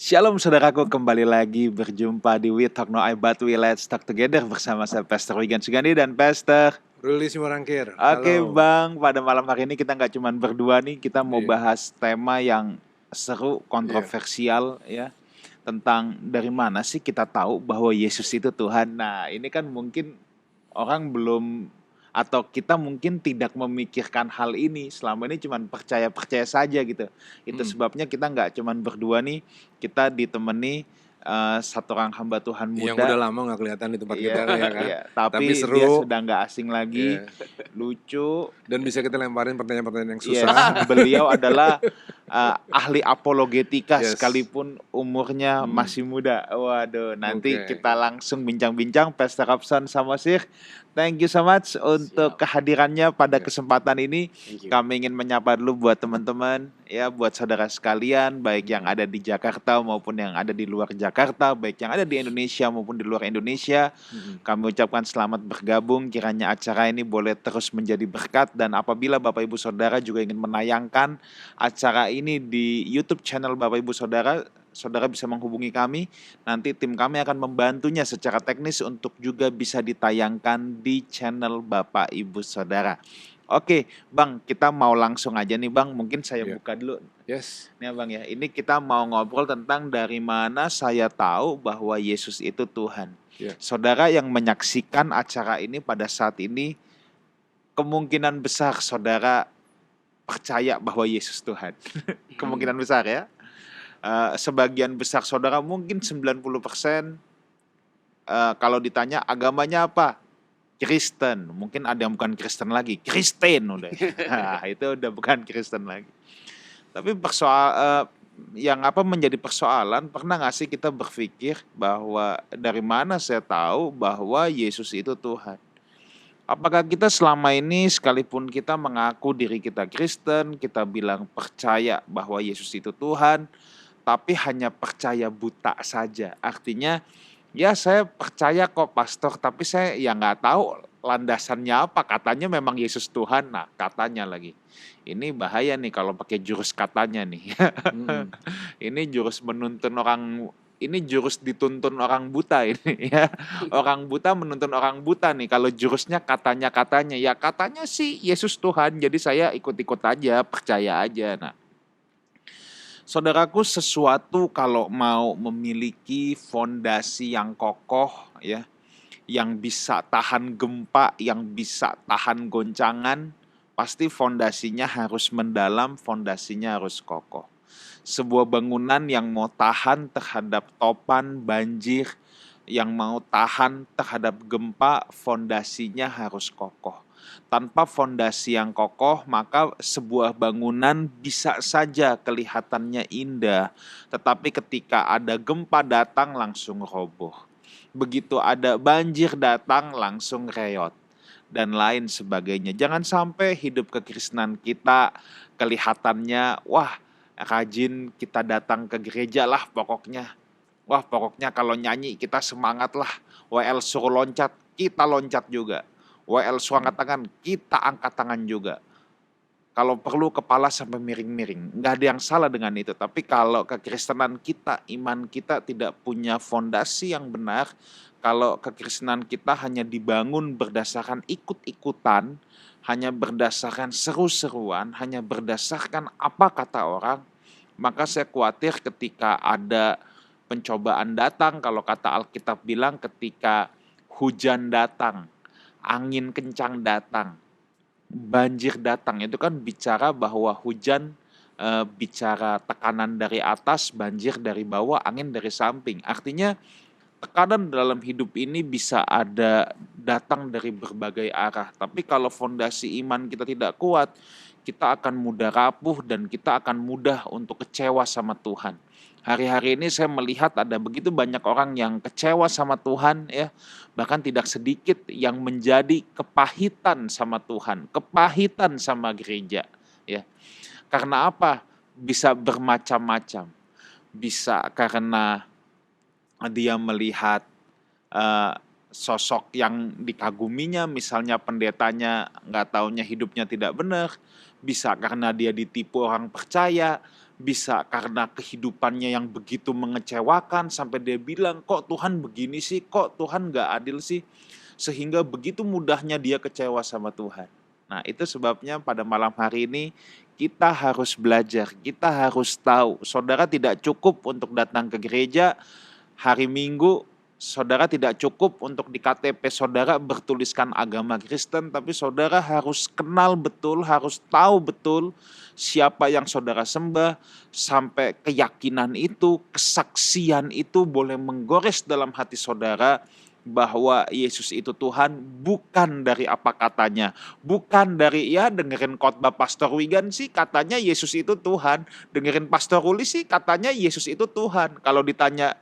Shalom saudaraku, kembali lagi berjumpa di We Talk No I But We Let's Talk Together bersama saya Pastor Wigan Sugandi dan Pastor. Ruli Simorangkir. Oke Halo. Bang, pada malam hari ini kita nggak cuma berdua nih, kita mau Iya. bahas tema yang seru, kontroversial ya. Tentang dari mana sih kita tahu bahwa Yesus itu Tuhan. Nah ini kan mungkin orang belum atau kita mungkin tidak memikirkan hal ini, selama ini cuma percaya-percaya saja gitu. Itu sebabnya kita nggak cuma berdua nih, kita ditemani satu orang hamba Tuhan Yang udah muda. lama gak kelihatan di tempat Iya, kita ya kan. iya. Tapi seru. dia sudah nggak asing lagi, Iya. lucu. Dan bisa kita lemparin pertanyaan-pertanyaan yang Yes, susah. beliau adalah ahli apologetika Yes. sekalipun umurnya masih muda. Waduh, nanti Oke. kita langsung bincang-bincang. Pastor Robson Samosir, thank you so much untuk kehadirannya pada kesempatan ini. Kami ingin menyapa dulu buat teman-teman, ya, buat saudara sekalian, baik yang ada di Jakarta maupun yang ada di luar Jakarta, baik yang ada di Indonesia maupun di luar Indonesia. Kami ucapkan selamat bergabung, kiranya acara ini boleh terus menjadi berkat, dan apabila Bapak Ibu Saudara juga ingin menayangkan acara ini di YouTube channel Bapak Ibu Saudara, saudara bisa menghubungi kami. Nanti tim kami akan membantunya secara teknis untuk juga bisa ditayangkan di channel Bapak Ibu Saudara. Oke, Bang, kita mau langsung aja nih, Bang. Mungkin saya buka dulu. Yes. Nih, Bang ya. Ini kita mau ngobrol tentang dari mana saya tahu bahwa Yesus itu Tuhan. Saudara yang menyaksikan acara ini pada saat ini, kemungkinan besar saudara percaya bahwa Yesus Tuhan. Kemungkinan besar ya. Sebagian besar saudara, mungkin 90%, kalau ditanya agamanya apa? Kristen. Mungkin ada yang bukan Kristen lagi, Kristen udah. Nah, itu udah bukan Kristen lagi. Tapi yang menjadi persoalan, pernah nggak sih kita berpikir bahwa dari mana saya tahu bahwa Yesus itu Tuhan? Apakah kita selama ini sekalipun kita mengaku diri kita Kristen, kita bilang percaya bahwa Yesus itu Tuhan, tapi hanya percaya buta saja? Artinya, ya saya percaya kok pastor, tapi saya ya nggak tahu landasannya apa. Katanya memang Yesus Tuhan, nah katanya lagi. Ini bahaya nih kalau pakai jurus katanya nih. Ini jurus jurus dituntun orang buta ini ya. Orang buta menuntun orang buta nih. Kalau jurusnya katanya, ya katanya sih Yesus Tuhan, jadi saya ikut-ikut aja, percaya aja. Nah, saudaraku, sesuatu kalau mau memiliki fondasi yang kokoh ya, yang bisa tahan gempa, yang bisa tahan goncangan, pasti fondasinya harus mendalam, fondasinya harus kokoh. Sebuah bangunan yang mau tahan terhadap topan, banjir, yang mau tahan terhadap gempa, fondasinya harus kokoh. Tanpa fondasi yang kokoh, maka sebuah bangunan bisa saja kelihatannya indah, tetapi ketika ada gempa datang langsung roboh. Begitu ada banjir datang langsung reot, dan lain sebagainya. Jangan sampai hidup kekristenan kita kelihatannya, wah rajin kita datang ke gereja lah pokoknya. Wah pokoknya kalau nyanyi kita semangat lah. WL suruh loncat, kita loncat juga. WL suruh angkat tangan, kita angkat tangan juga. Kalau perlu kepala sampai miring-miring. Nggak ada yang salah dengan itu. Tapi kalau kekristenan kita, iman kita tidak punya fondasi yang benar, kalau kekristenan kita hanya dibangun berdasarkan ikut-ikutan, hanya berdasarkan seru-seruan, hanya berdasarkan apa kata orang, maka saya khawatir ketika ada pencobaan datang, kalau kata Alkitab bilang ketika hujan datang, angin kencang datang, banjir datang, itu kan bicara bahwa hujan bicara tekanan dari atas, banjir dari bawah, angin dari samping. Artinya tekanan dalam hidup ini bisa ada datang dari berbagai arah. Tapi kalau fondasi iman kita tidak kuat, kita akan mudah rapuh dan kita akan mudah untuk kecewa sama Tuhan. Hari-hari ini saya melihat ada begitu banyak orang yang kecewa sama Tuhan ya. Bahkan tidak sedikit yang menjadi kepahitan sama Tuhan, kepahitan sama gereja ya. Karena apa? Bisa bermacam-macam. Bisa karena dia melihat sosok yang dikaguminya, misalnya pendetanya nggak taunya hidupnya tidak benar. Bisa karena dia ditipu orang percaya, bisa karena kehidupannya yang begitu mengecewakan sampai dia bilang, kok Tuhan begini sih, kok Tuhan gak adil sih, sehingga begitu mudahnya dia kecewa sama Tuhan. Nah, itu sebabnya pada malam hari ini kita harus belajar, kita harus tahu, saudara tidak cukup untuk datang ke gereja hari Minggu, saudara tidak cukup untuk di KTP saudara bertuliskan agama Kristen, tapi saudara harus kenal betul, harus tahu betul siapa yang saudara sembah, sampai keyakinan itu, kesaksian itu boleh menggores dalam hati saudara bahwa Yesus itu Tuhan, bukan dari apa katanya, bukan dari ya dengerin khotbah Pastor Wigan sih katanya Yesus itu Tuhan, dengerin Pastor Ruli sih katanya Yesus itu Tuhan. Kalau ditanya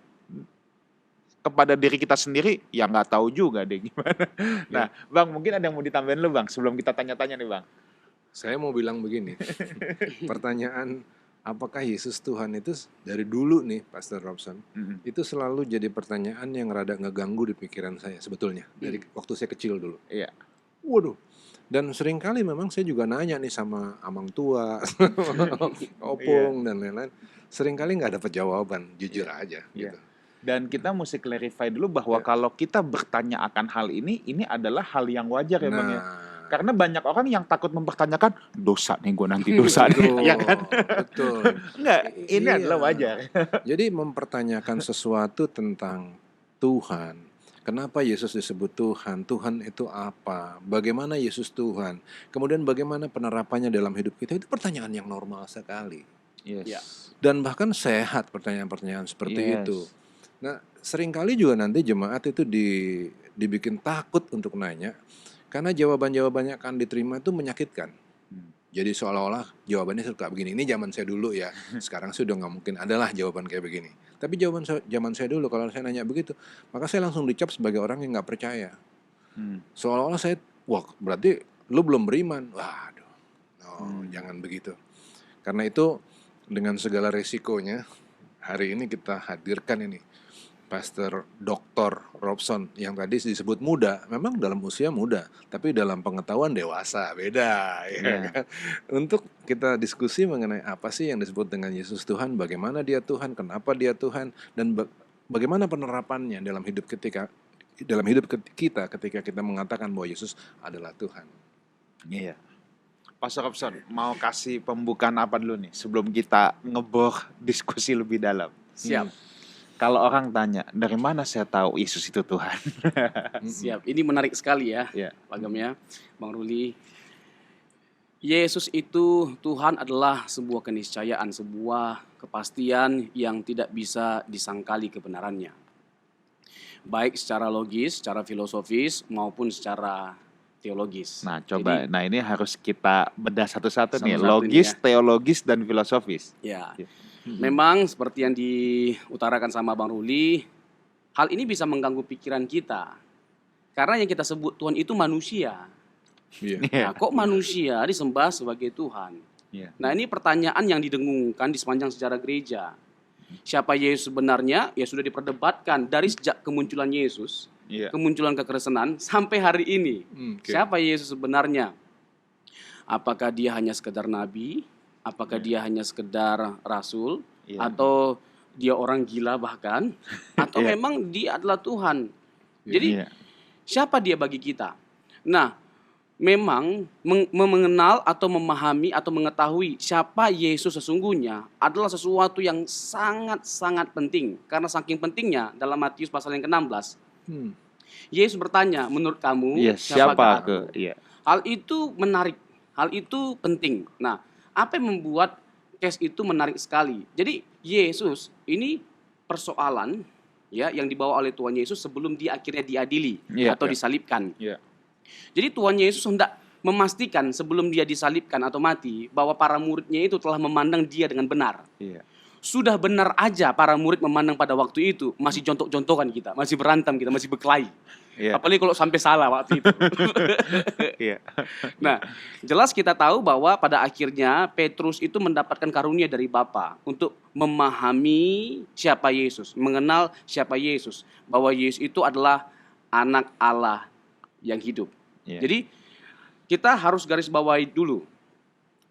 kepada diri kita sendiri, ya nggak tahu juga deh gimana. Nah, Bang, mungkin ada yang mau ditambahin lu, Bang, sebelum kita tanya-tanya nih, Bang. Saya mau bilang begini, pertanyaan apakah Yesus Tuhan itu dari dulu nih, Pastor Robson, itu selalu jadi pertanyaan yang rada ngeganggu di pikiran saya sebetulnya, dari waktu saya kecil dulu. Iya. Waduh, dan seringkali memang saya juga nanya nih sama amang tua, opung, dan lain-lain. Seringkali nggak dapat jawaban, jujur aja. Iya. Gitu. Dan kita mesti clarify dulu bahwa kalau kita bertanya akan hal ini adalah hal yang wajar ya, Bang ya. Karena banyak orang yang takut mempertanyakan, dosa nih gue nanti dosa nih, ya kan? Betul. Enggak, ini adalah wajar. Jadi mempertanyakan sesuatu tentang Tuhan, kenapa Yesus disebut Tuhan, Tuhan itu apa, bagaimana Yesus Tuhan, kemudian bagaimana penerapannya dalam hidup kita, itu pertanyaan yang normal sekali. Yes. Dan bahkan sehat pertanyaan-pertanyaan seperti itu. Nah, seringkali juga nanti jemaat itu dibikin takut untuk nanya, karena jawaban-jawabannya akan diterima itu menyakitkan. Jadi seolah-olah jawabannya suka begini. Ini zaman saya dulu ya, sekarang sudah nggak mungkin adalah jawaban kayak begini. Tapi zaman saya dulu, kalau saya nanya begitu, maka saya langsung dicap sebagai orang yang nggak percaya. Seolah-olah saya, wah berarti lu belum beriman. Waduh, jangan begitu. Karena itu dengan segala resikonya, hari ini kita hadirkan ini Pastor Dr. Robson yang tadi disebut muda, memang dalam usia muda, tapi dalam pengetahuan dewasa, beda. Ya kan? Untuk kita diskusi mengenai apa sih yang disebut dengan Yesus Tuhan, bagaimana dia Tuhan, kenapa dia Tuhan, dan bagaimana penerapannya dalam hidup kita ketika kita mengatakan bahwa Yesus adalah Tuhan. Iya. Pastor Robson, mau kasih pembukaan apa dulu nih sebelum kita ngebor diskusi lebih dalam? Siap. Kalau orang tanya, dari mana saya tahu Yesus itu Tuhan? Siap. Ini menarik sekali ya, pagamnya, Bang Ruli. Yesus itu Tuhan adalah sebuah keniscayaan, sebuah kepastian yang tidak bisa disangkali kebenarannya. Baik secara logis, secara filosofis, maupun secara teologis. Nah, coba. Jadi, ini harus kita bedah satu-satu nih. Satu-satu logis, nih ya. Teologis, dan filosofis. Ya. Memang seperti yang diutarakan sama Bang Ruli, hal ini bisa mengganggu pikiran kita. Karena yang kita sebut Tuhan itu manusia. Nah, kok manusia disembah sebagai Tuhan? Nah, ini pertanyaan yang didengungkan di sepanjang sejarah gereja. Siapa Yesus sebenarnya? Ya sudah diperdebatkan dari sejak kemunculan Yesus, kemunculan kekristenan sampai hari ini. Siapa Yesus sebenarnya? Apakah dia hanya sekedar nabi? Apakah dia hanya sekedar rasul, atau dia orang gila bahkan, atau memang dia adalah Tuhan? Jadi siapa dia bagi kita? Nah, memang mengenal atau memahami atau mengetahui siapa Yesus sesungguhnya adalah sesuatu yang sangat-sangat penting. Karena saking pentingnya dalam Matius pasal yang ke-16, Yesus bertanya, menurut kamu siapa aku? Hal itu menarik, hal itu penting. Nah, apa yang membuat case itu menarik sekali? Jadi Yesus ini persoalan ya yang dibawa oleh Tuhan Yesus sebelum dia akhirnya diadili atau disalibkan. Jadi Tuhan Yesus hendak memastikan sebelum dia disalibkan atau mati bahwa para muridnya itu telah memandang dia dengan benar. Sudah benar aja para murid memandang pada waktu itu, masih jontok-jontokan kita, masih berantem kita, masih berkelahi. Apalagi kalau sampai salah waktu itu. Nah, jelas kita tahu bahwa pada akhirnya Petrus itu mendapatkan karunia dari Bapa untuk memahami siapa Yesus, mengenal siapa Yesus, bahwa Yesus itu adalah anak Allah yang hidup. Jadi kita harus garis bawahi dulu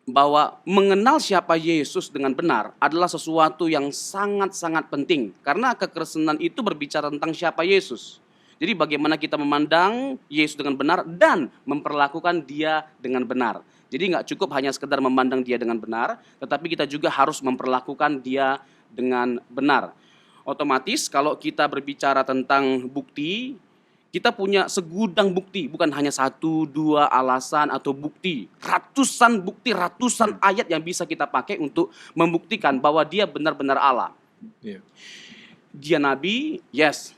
bahwa mengenal siapa Yesus dengan benar adalah sesuatu yang sangat-sangat penting. Karena kekristenan itu berbicara tentang siapa Yesus. Jadi bagaimana kita memandang Yesus dengan benar dan memperlakukan dia dengan benar. Jadi nggak cukup hanya sekedar memandang dia dengan benar, tetapi kita juga harus memperlakukan dia dengan benar. Otomatis kalau kita berbicara tentang bukti, kita punya segudang bukti, bukan hanya satu, dua alasan atau bukti. Ratusan ayat yang bisa kita pakai untuk membuktikan bahwa dia benar-benar Allah. Iya. Dia nabi, yes.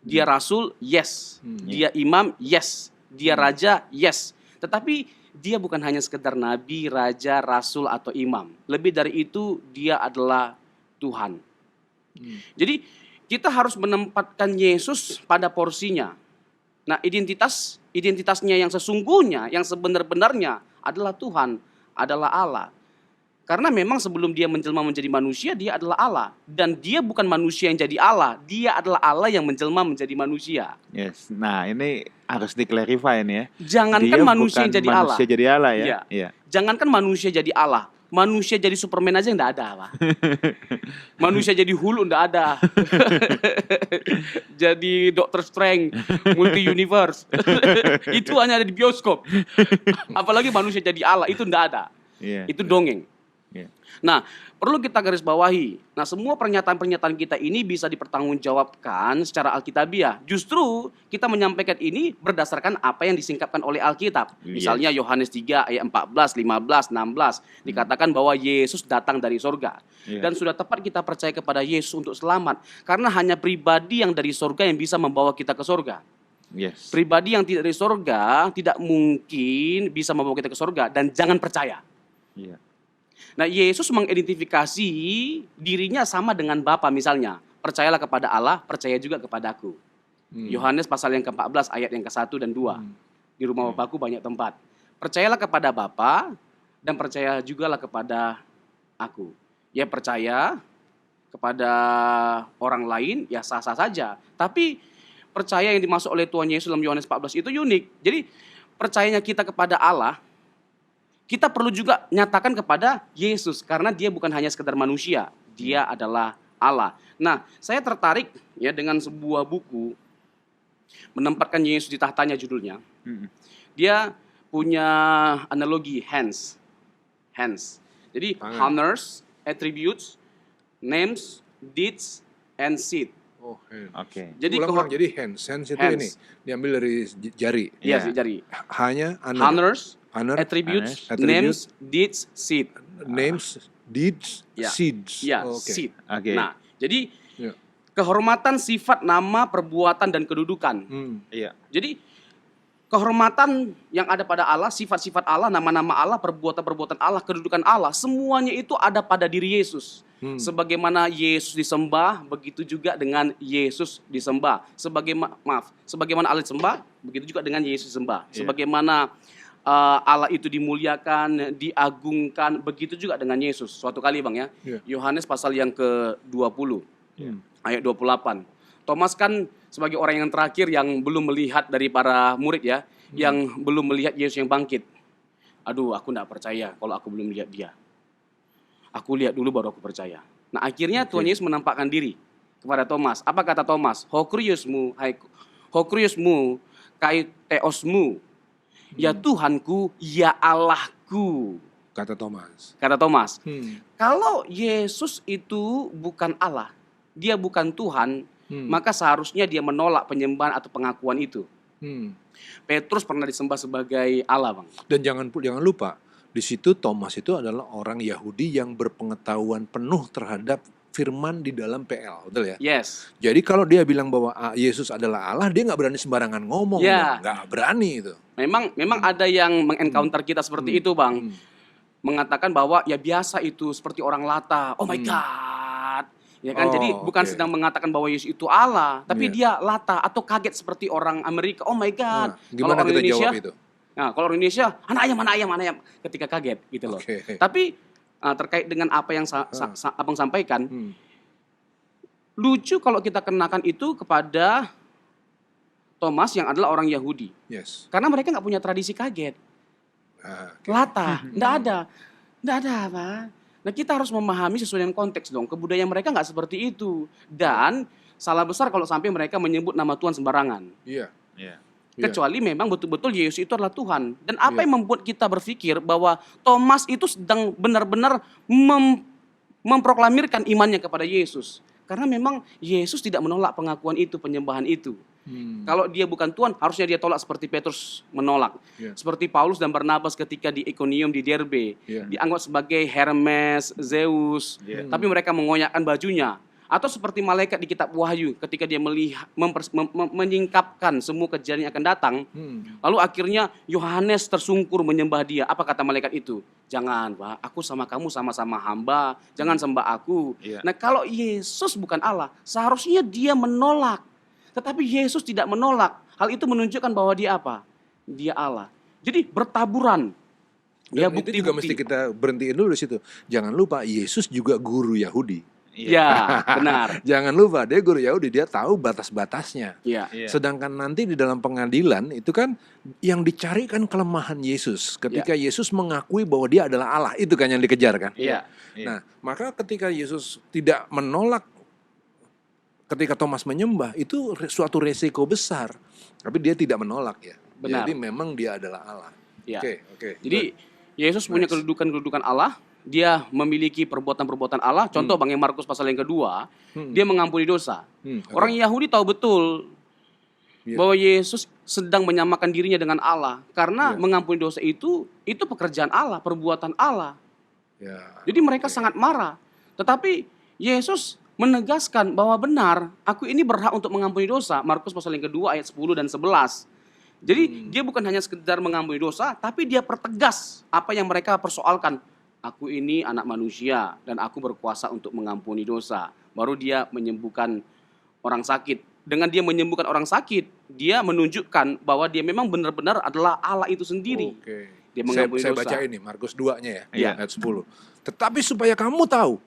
Dia rasul, yes. Dia imam, yes. Dia raja, yes. Tetapi dia bukan hanya sekedar nabi, raja, rasul, atau imam. Lebih dari itu, dia adalah Tuhan. Jadi kita harus menempatkan Yesus pada porsinya. Nah, identitasnya yang sesungguhnya, yang sebenar-benarnya adalah Tuhan, adalah Allah. Karena memang sebelum dia menjelma menjadi manusia, dia adalah Allah. Dan dia bukan manusia yang jadi Allah, dia adalah Allah yang menjelma menjadi manusia. Yes. Nah, ini harus di-clarify nih ya. Jangankan Dia manusia bukan yang jadi Allah. manusia jadi Allah ya. Iya. Iya. Jangankan manusia jadi Allah, manusia jadi Superman aja enggak ada, Pak. Manusia jadi Hulk enggak ada. Jadi Doctor Strange, multi universe. Itu hanya ada di bioskop. Apalagi manusia jadi Allah, itu enggak ada. Iya. Itu dongeng. Iya. Nah, perlu kita garis bawahi. Nah, semua pernyataan-pernyataan kita ini bisa dipertanggungjawabkan secara alkitabiah. Justru kita menyampaikan ini berdasarkan apa yang disingkapkan oleh Alkitab. Misalnya Yohanes 3 ayat 14, 15, 16 dikatakan bahwa Yesus datang dari sorga. Dan sudah tepat kita percaya kepada Yesus untuk selamat. Karena hanya pribadi yang dari sorga yang bisa membawa kita ke sorga. Yes. Pribadi yang tidak dari sorga tidak mungkin bisa membawa kita ke sorga, dan jangan percaya. Iya. Nah, Yesus mengidentifikasi dirinya sama dengan Bapa misalnya. Percayalah kepada Allah, percaya juga kepadaku. Yohanes pasal yang ke-14 ayat yang ke-1 dan 2. Di rumah Bapakku banyak tempat. Percayalah kepada Bapa dan percaya jugalah kepada aku. Ya, percaya kepada orang lain ya sah-sah saja. Tapi percaya yang dimaksud oleh Tuhan Yesus dalam Yohanes 14 itu unik. Jadi percayanya kita kepada Allah, kita perlu juga nyatakan kepada Yesus karena dia bukan hanya sekedar manusia, dia adalah Allah. Nah, saya tertarik ya dengan sebuah buku menempatkan Yesus di tahtanya judulnya. Dia punya analogi hands. Jadi honors, attributes, names, deeds, and seed. Oh, Oke. Jadi ulang, jadi hands itu ini diambil dari jari. Iya, jari. Hanya Honors, honor, attributes, attributes, names, deeds, seed. names, deeds, Ya. seeds. Ya, Oke. seed. Oke. Nah, jadi Ya. kehormatan, sifat, nama, perbuatan, dan kedudukan. Iya. Jadi kehormatan yang ada pada Allah, sifat-sifat Allah, nama-nama Allah, perbuatan-perbuatan Allah, kedudukan Allah, semuanya itu ada pada diri Yesus. Sebagaimana Yesus disembah, begitu juga dengan Yesus disembah. Sebagaimana Allah disembah, begitu juga dengan Yesus disembah. Sebagaimana Allah itu dimuliakan, diagungkan, begitu juga dengan Yesus. Suatu kali Bang ya, Yohanes pasal yang ke-20, ayat 28. Thomas kan sebagai orang yang terakhir yang belum melihat dari para murid ya, yang belum melihat Yesus yang bangkit. Aduh, aku enggak percaya kalau aku belum lihat dia. Aku lihat dulu baru aku percaya. Nah, akhirnya Tuhan Yesus menampakkan diri kepada Thomas. Apa kata Thomas? Hokriusmu, kai teosmu. Ya Tuhanku, ya Allahku. Kata Thomas. Kata Thomas. Kalau Yesus itu bukan Allah, dia bukan Tuhan, maka seharusnya dia menolak penyembahan atau pengakuan itu. Petrus pernah disembah sebagai Allah, Bang. Dan jangan lupa, di situ Thomas itu adalah orang Yahudi yang berpengetahuan penuh terhadap firman di dalam PL, betul ya? Yes. Jadi kalau dia bilang bahwa Yesus adalah Allah, dia nggak berani sembarangan ngomong, nggak berani itu. Memang ada yang mengencounter kita seperti itu, Bang. Mengatakan bahwa ya biasa itu seperti orang lata. Oh my God. Ya kan? Jadi bukan sedang mengatakan bahwa Yesus itu Allah, tapi dia lata atau kaget seperti orang Amerika. Oh my God. Nah, gimana kalau kita Indonesia, jawab itu? Nah, kalau orang Indonesia, mana ayam ketika kaget gitu loh. Tapi terkait dengan apa yang Abang sampaikan, lucu kalau kita kenakan itu kepada Thomas yang adalah orang Yahudi. Yes. Karena mereka nggak punya tradisi kaget. Latah, enggak ada. Enggak ada, Pak. Nah, kita harus memahami sesuai dengan konteks dong. Kebudayaan mereka enggak seperti itu. Dan salah besar kalau sampai mereka menyebut nama Tuhan sembarangan. Iya. Iya. Kecuali memang betul-betul Yesus itu adalah Tuhan. Dan apa Iya. yang membuat kita berpikir bahwa Thomas itu sedang benar-benar memproklamirkan imannya kepada Yesus. Karena memang Yesus tidak menolak pengakuan itu, penyembahan itu. Kalau dia bukan Tuhan, harusnya dia tolak seperti Petrus menolak. Iya. Seperti Paulus dan Barnabas ketika di Iconium di Derbe. Iya. Dianggap sebagai Hermes, Zeus. Iya. Tapi mereka mengoyakkan bajunya. Atau seperti malaikat di kitab Wahyu ketika dia melihat menyingkapkan semua kejadian yang akan datang. Lalu akhirnya Yohanes tersungkur menyembah dia. Apa kata malaikat itu? Jangan, Pak, aku sama kamu sama-sama hamba. Jangan sembah aku. Iya. Nah, kalau Yesus bukan Allah, seharusnya dia menolak. Tetapi Yesus tidak menolak. Hal itu menunjukkan bahwa dia apa? Dia Allah. Jadi bertaburan. Ya, Dan itu juga mesti kita berhentiin dulu di situ. Jangan lupa Yesus juga guru Yahudi. Ya, benar. Jangan lupa dia guru Yahudi, dia tahu batas-batasnya. Ya. Iya. Sedangkan nanti di dalam pengadilan itu kan yang dicari kan kelemahan Yesus. Ketika Yesus mengakui bahwa dia adalah Allah, itu kan yang dikejar kan. Iya. Iya. Nah, maka ketika Yesus tidak menolak ketika Thomas menyembah, itu suatu resiko besar. Tapi dia tidak menolak ya. Benar. Jadi memang dia adalah Allah. Ya. Oke. Jadi Yesus punya kedudukan-kedudukan Allah. Dia memiliki perbuatan-perbuatan Allah. Contoh Bang Markus pasal yang kedua, dia mengampuni dosa. Oke. Orang Yahudi tahu betul Iya. bahwa Yesus sedang menyamakan dirinya dengan Allah. Karena Iya. mengampuni dosa itu pekerjaan Allah, perbuatan Allah. Ya. Jadi mereka sangat marah. Tetapi Yesus menegaskan bahwa benar, aku ini berhak untuk mengampuni dosa. Markus pasal yang kedua ayat 10 dan 11. Jadi dia bukan hanya sekedar mengampuni dosa, tapi dia pertegas apa yang mereka persoalkan. Aku ini anak manusia dan aku berkuasa untuk mengampuni dosa. Baru dia menyembuhkan orang sakit. Dengan dia menyembuhkan orang sakit, dia menunjukkan bahwa dia memang benar-benar adalah Allah itu sendiri. Oke. Dia mengampuni Saya dosa. baca ini Markus 2-nya ya, Iya. ayat 10. Tetapi supaya kamu tahu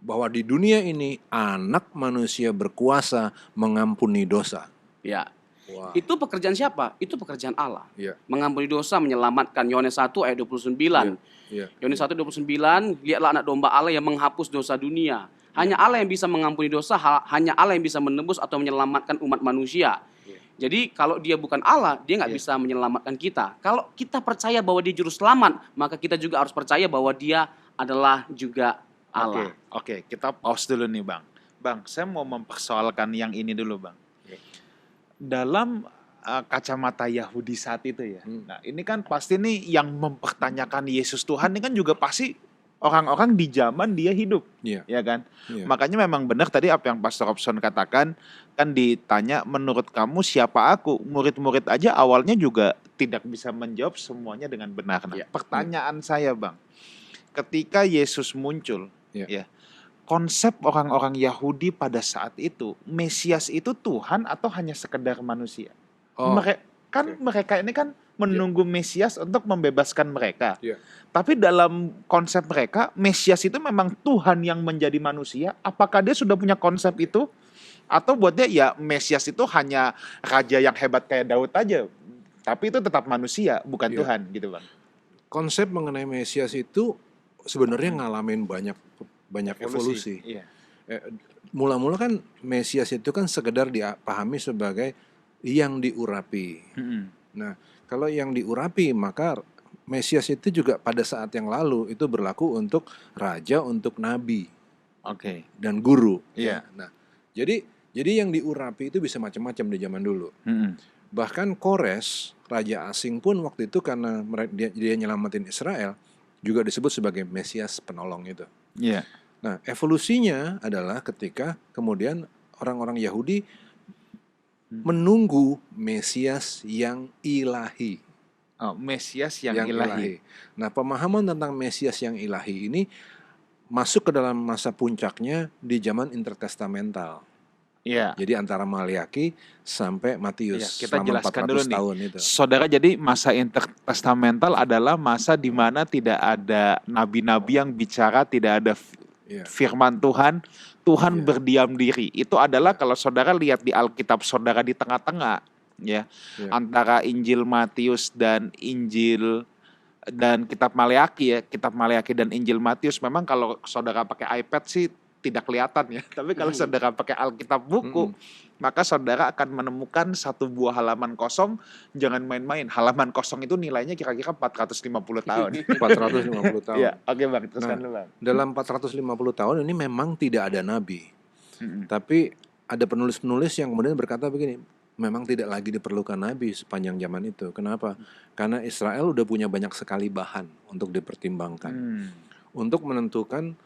bahwa di dunia ini anak manusia berkuasa mengampuni dosa. Ya. Wah. Itu pekerjaan siapa? Itu pekerjaan Allah. Iya. Mengampuni dosa, menyelamatkan. Yohanes 1 ayat 29. Iya. Yohanes 1 29, lihatlah anak domba Allah yang menghapus dosa dunia. Hanya Allah yang bisa mengampuni dosa, hanya Allah yang bisa menebus atau menyelamatkan umat manusia. Jadi kalau dia bukan Allah, dia nggak bisa menyelamatkan kita. Kalau kita percaya bahwa dia juru selamat, maka kita juga harus percaya bahwa dia adalah juga Allah. Oke, kita pause dulu nih Bang. Bang, saya mau mempersoalkan yang ini dulu Bang. Dalam kacamata Yahudi saat itu ya. Nah, ini kan pasti nih yang mempertanyakan Yesus Tuhan ini kan juga pasti orang-orang di zaman dia hidup. Iya. Ya kan? Iya. Makanya memang benar tadi apa yang Pastor Robson katakan, kan ditanya menurut kamu siapa aku? Murid-murid aja awalnya juga tidak bisa menjawab semuanya dengan benar. Nah, Iya. pertanyaan saya Bang, ketika Yesus muncul, Iya. ya, konsep orang-orang Yahudi pada saat itu, Mesias itu Tuhan atau hanya sekedar manusia? Oh, Mereka ini kan menunggu Mesias untuk membebaskan mereka. Iya. Tapi dalam konsep mereka, Mesias itu memang Tuhan yang menjadi manusia. Apakah dia sudah punya konsep itu? Atau buat dia ya Mesias itu hanya raja yang hebat kayak Daud aja. Tapi itu tetap manusia, bukan Iya. Tuhan gitu Bang. konsep mengenai Mesias itu sebenarnya ngalamin banyak evolusi. Iya. Mula-mula kan Mesias itu kan sekedar dipahami sebagai yang diurapi. Nah, kalau yang diurapi maka Mesias itu juga pada saat yang lalu itu berlaku untuk raja, untuk nabi Oke. dan guru. Iya. Nah, jadi yang diurapi itu bisa macam-macam di zaman dulu. Bahkan Kores, raja asing pun waktu itu karena dia nyelamatin Israel juga disebut sebagai Mesias penolong itu. Iya. Nah, evolusinya adalah ketika kemudian orang-orang Yahudi menunggu Mesias yang ilahi. Oh, Mesias yang ilahi. Nah, pemahaman tentang Mesias yang ilahi ini masuk ke dalam masa puncaknya di zaman intertestamental. Iya. Jadi antara Maliaki sampai Matius. Iya, kita selama jelaskan 400 dulu nih. tahun itu. Saudara, jadi masa intertestamental adalah masa di mana tidak ada nabi-nabi yang bicara, tidak ada Iya. firman Tuhan, Tuhan Iya. berdiam diri. Itu adalah kalau saudara lihat di Alkitab saudara di tengah-tengah, ya, Iya. antara Injil Matius dan Injil dan kitab Maleaki dan Injil Matius, memang kalau saudara pakai iPad sih tidak kelihatan ya. Tapi kalau saudara pakai Alkitab buku, maka saudara akan menemukan satu buah halaman kosong. Jangan main-main, halaman kosong itu nilainya kira-kira 450 tahun. 450 tahun. Ya, oke Bang, teruskan dulu Bang. Dalam 450 tahun ini memang tidak ada nabi. Tapi ada penulis-penulis yang kemudian berkata begini, memang tidak lagi diperlukan nabi sepanjang zaman itu. Kenapa? Karena Israel udah punya banyak sekali bahan untuk dipertimbangkan. Untuk menentukan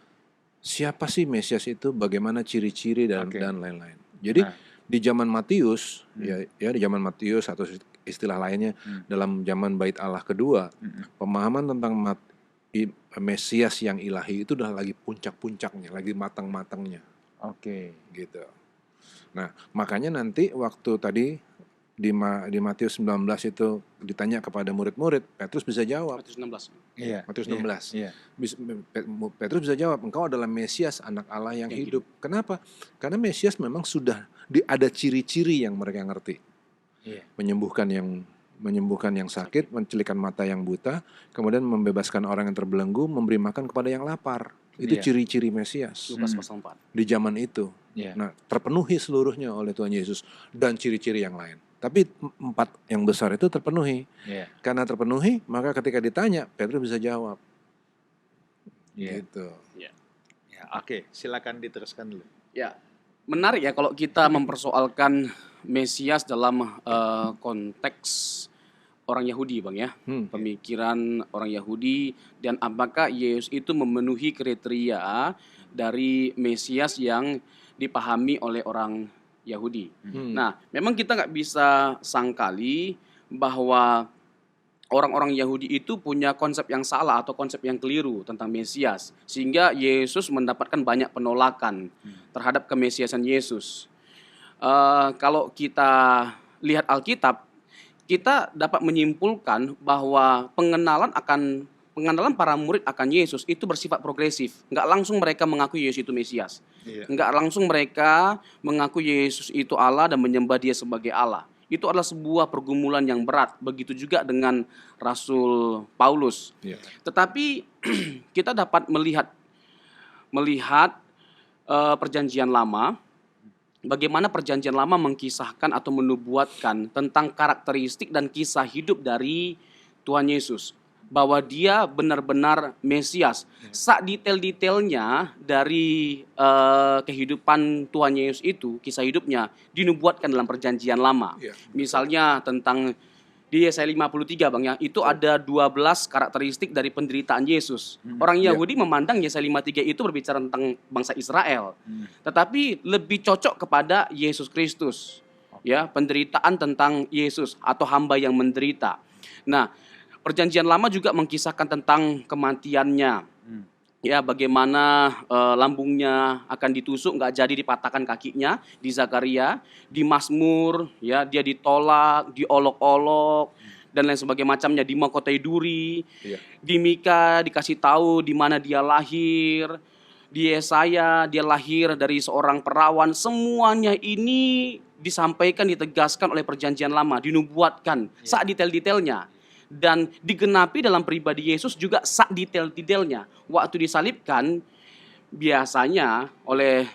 siapa sih Mesias itu, bagaimana ciri-ciri dan lain-lain. Jadi di zaman Matius, ya di zaman Matius atau istilah lainnya dalam zaman Bait Allah kedua, pemahaman tentang Mesias yang ilahi itu udah lagi puncak-puncaknya, lagi matang-matangnya. Gitu. Nah, makanya nanti waktu tadi di Matius 19 itu ditanya kepada murid-murid, Petrus bisa jawab. Matius 16. Matius 16. Petrus bisa jawab, engkau adalah Mesias, anak Allah yang hidup. Kenapa? Karena Mesias memang sudah ada ciri-ciri yang mereka ngerti. Menyembuhkan yang sakit, mencelikan mata yang buta, kemudian membebaskan orang yang terbelenggu, memberi makan kepada yang lapar. Itu ciri-ciri Mesias. Lukas pasal 4. Di zaman itu. Nah, terpenuhi seluruhnya oleh Tuhan Yesus dan ciri-ciri yang lain. Tapi 4 yang besar itu terpenuhi. Karena terpenuhi, maka ketika ditanya, Petrus bisa jawab. Gitu. Oke, silakan diteruskan dulu. Ya, menarik ya kalau kita mempersoalkan Mesias dalam konteks orang Yahudi, Bang ya. Pemikiran orang Yahudi, dan apakah Yesus itu memenuhi kriteria dari Mesias yang dipahami oleh orang Yahudi. Nah, memang kita nggak bisa sangkali bahwa orang-orang Yahudi itu punya konsep yang salah atau konsep yang keliru tentang Mesias, sehingga Yesus mendapatkan banyak penolakan terhadap kemesiasan Yesus. Kalau kita lihat Alkitab, kita dapat menyimpulkan bahwa pengenalan para murid akan Yesus itu bersifat progresif. Nggak langsung mereka mengaku Yesus itu Mesias. Nggak langsung mereka mengaku Yesus itu Allah dan menyembah Dia sebagai Allah. Itu adalah sebuah pergumulan yang berat. Begitu juga dengan Rasul Paulus. Tetapi kita dapat melihat Perjanjian Lama, bagaimana Perjanjian Lama mengkisahkan atau menubuatkan tentang karakteristik dan kisah hidup dari Tuhan Yesus, bahwa Dia benar-benar Mesias. Sak detail-detailnya dari kehidupan Tuhan Yesus itu, kisah hidupnya dinubuatkan dalam Perjanjian Lama. Misalnya tentang di Yesaya 53, Bang ya, itu ada 12 karakteristik dari penderitaan Yesus. Orang Yahudi memandang Yesaya 53 itu berbicara tentang bangsa Israel. Tetapi lebih cocok kepada Yesus Kristus. Ya, penderitaan tentang Yesus atau hamba yang menderita. Nah, Perjanjian Lama juga mengkisahkan tentang kematiannya. Ya, bagaimana lambungnya akan ditusuk, nggak jadi dipatahkan kakinya di Zakaria, di Mazmur, ya dia ditolak, diolok-olok dan lain sebagainya macamnya, di mahkotai duri, di Mika dikasih tahu di mana dia lahir, di Yesaya dia lahir dari seorang perawan. Semuanya ini disampaikan, ditegaskan oleh Perjanjian Lama, dinubuatkan sak detail-detailnya. Dan digenapi dalam pribadi Yesus juga sak detail-detailnya. Waktu disalibkan, biasanya oleh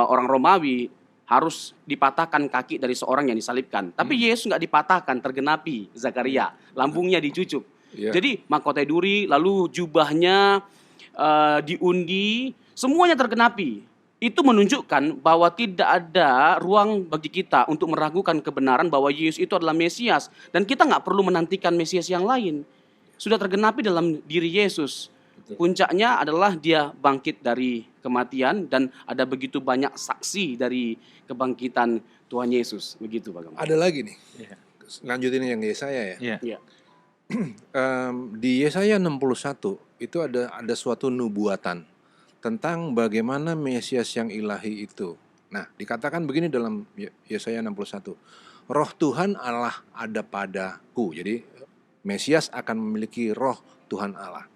orang Romawi harus dipatahkan kaki dari seorang yang disalibkan. Tapi Yesus nggak dipatahkan, tergenapi Zakaria, lambungnya dicucuk. Jadi mahkotai duri, lalu jubahnya diundi, semuanya tergenapi. Itu menunjukkan bahwa tidak ada ruang bagi kita untuk meragukan kebenaran bahwa Yesus itu adalah Mesias. Dan kita nggak perlu menantikan Mesias yang lain. Sudah tergenapi dalam diri Yesus. Puncaknya adalah Dia bangkit dari kematian dan ada begitu banyak saksi dari kebangkitan Tuhan Yesus. Begitu, Pak Gembala. Ada lagi nih. Lanjutin yang Yesaya ya. Di Yesaya 61 itu ada suatu nubuatan tentang bagaimana Mesias yang ilahi itu. Nah, dikatakan begini dalam Yesaya 61. Roh Tuhan Allah ada padaku. Jadi Mesias akan memiliki roh Tuhan Allah.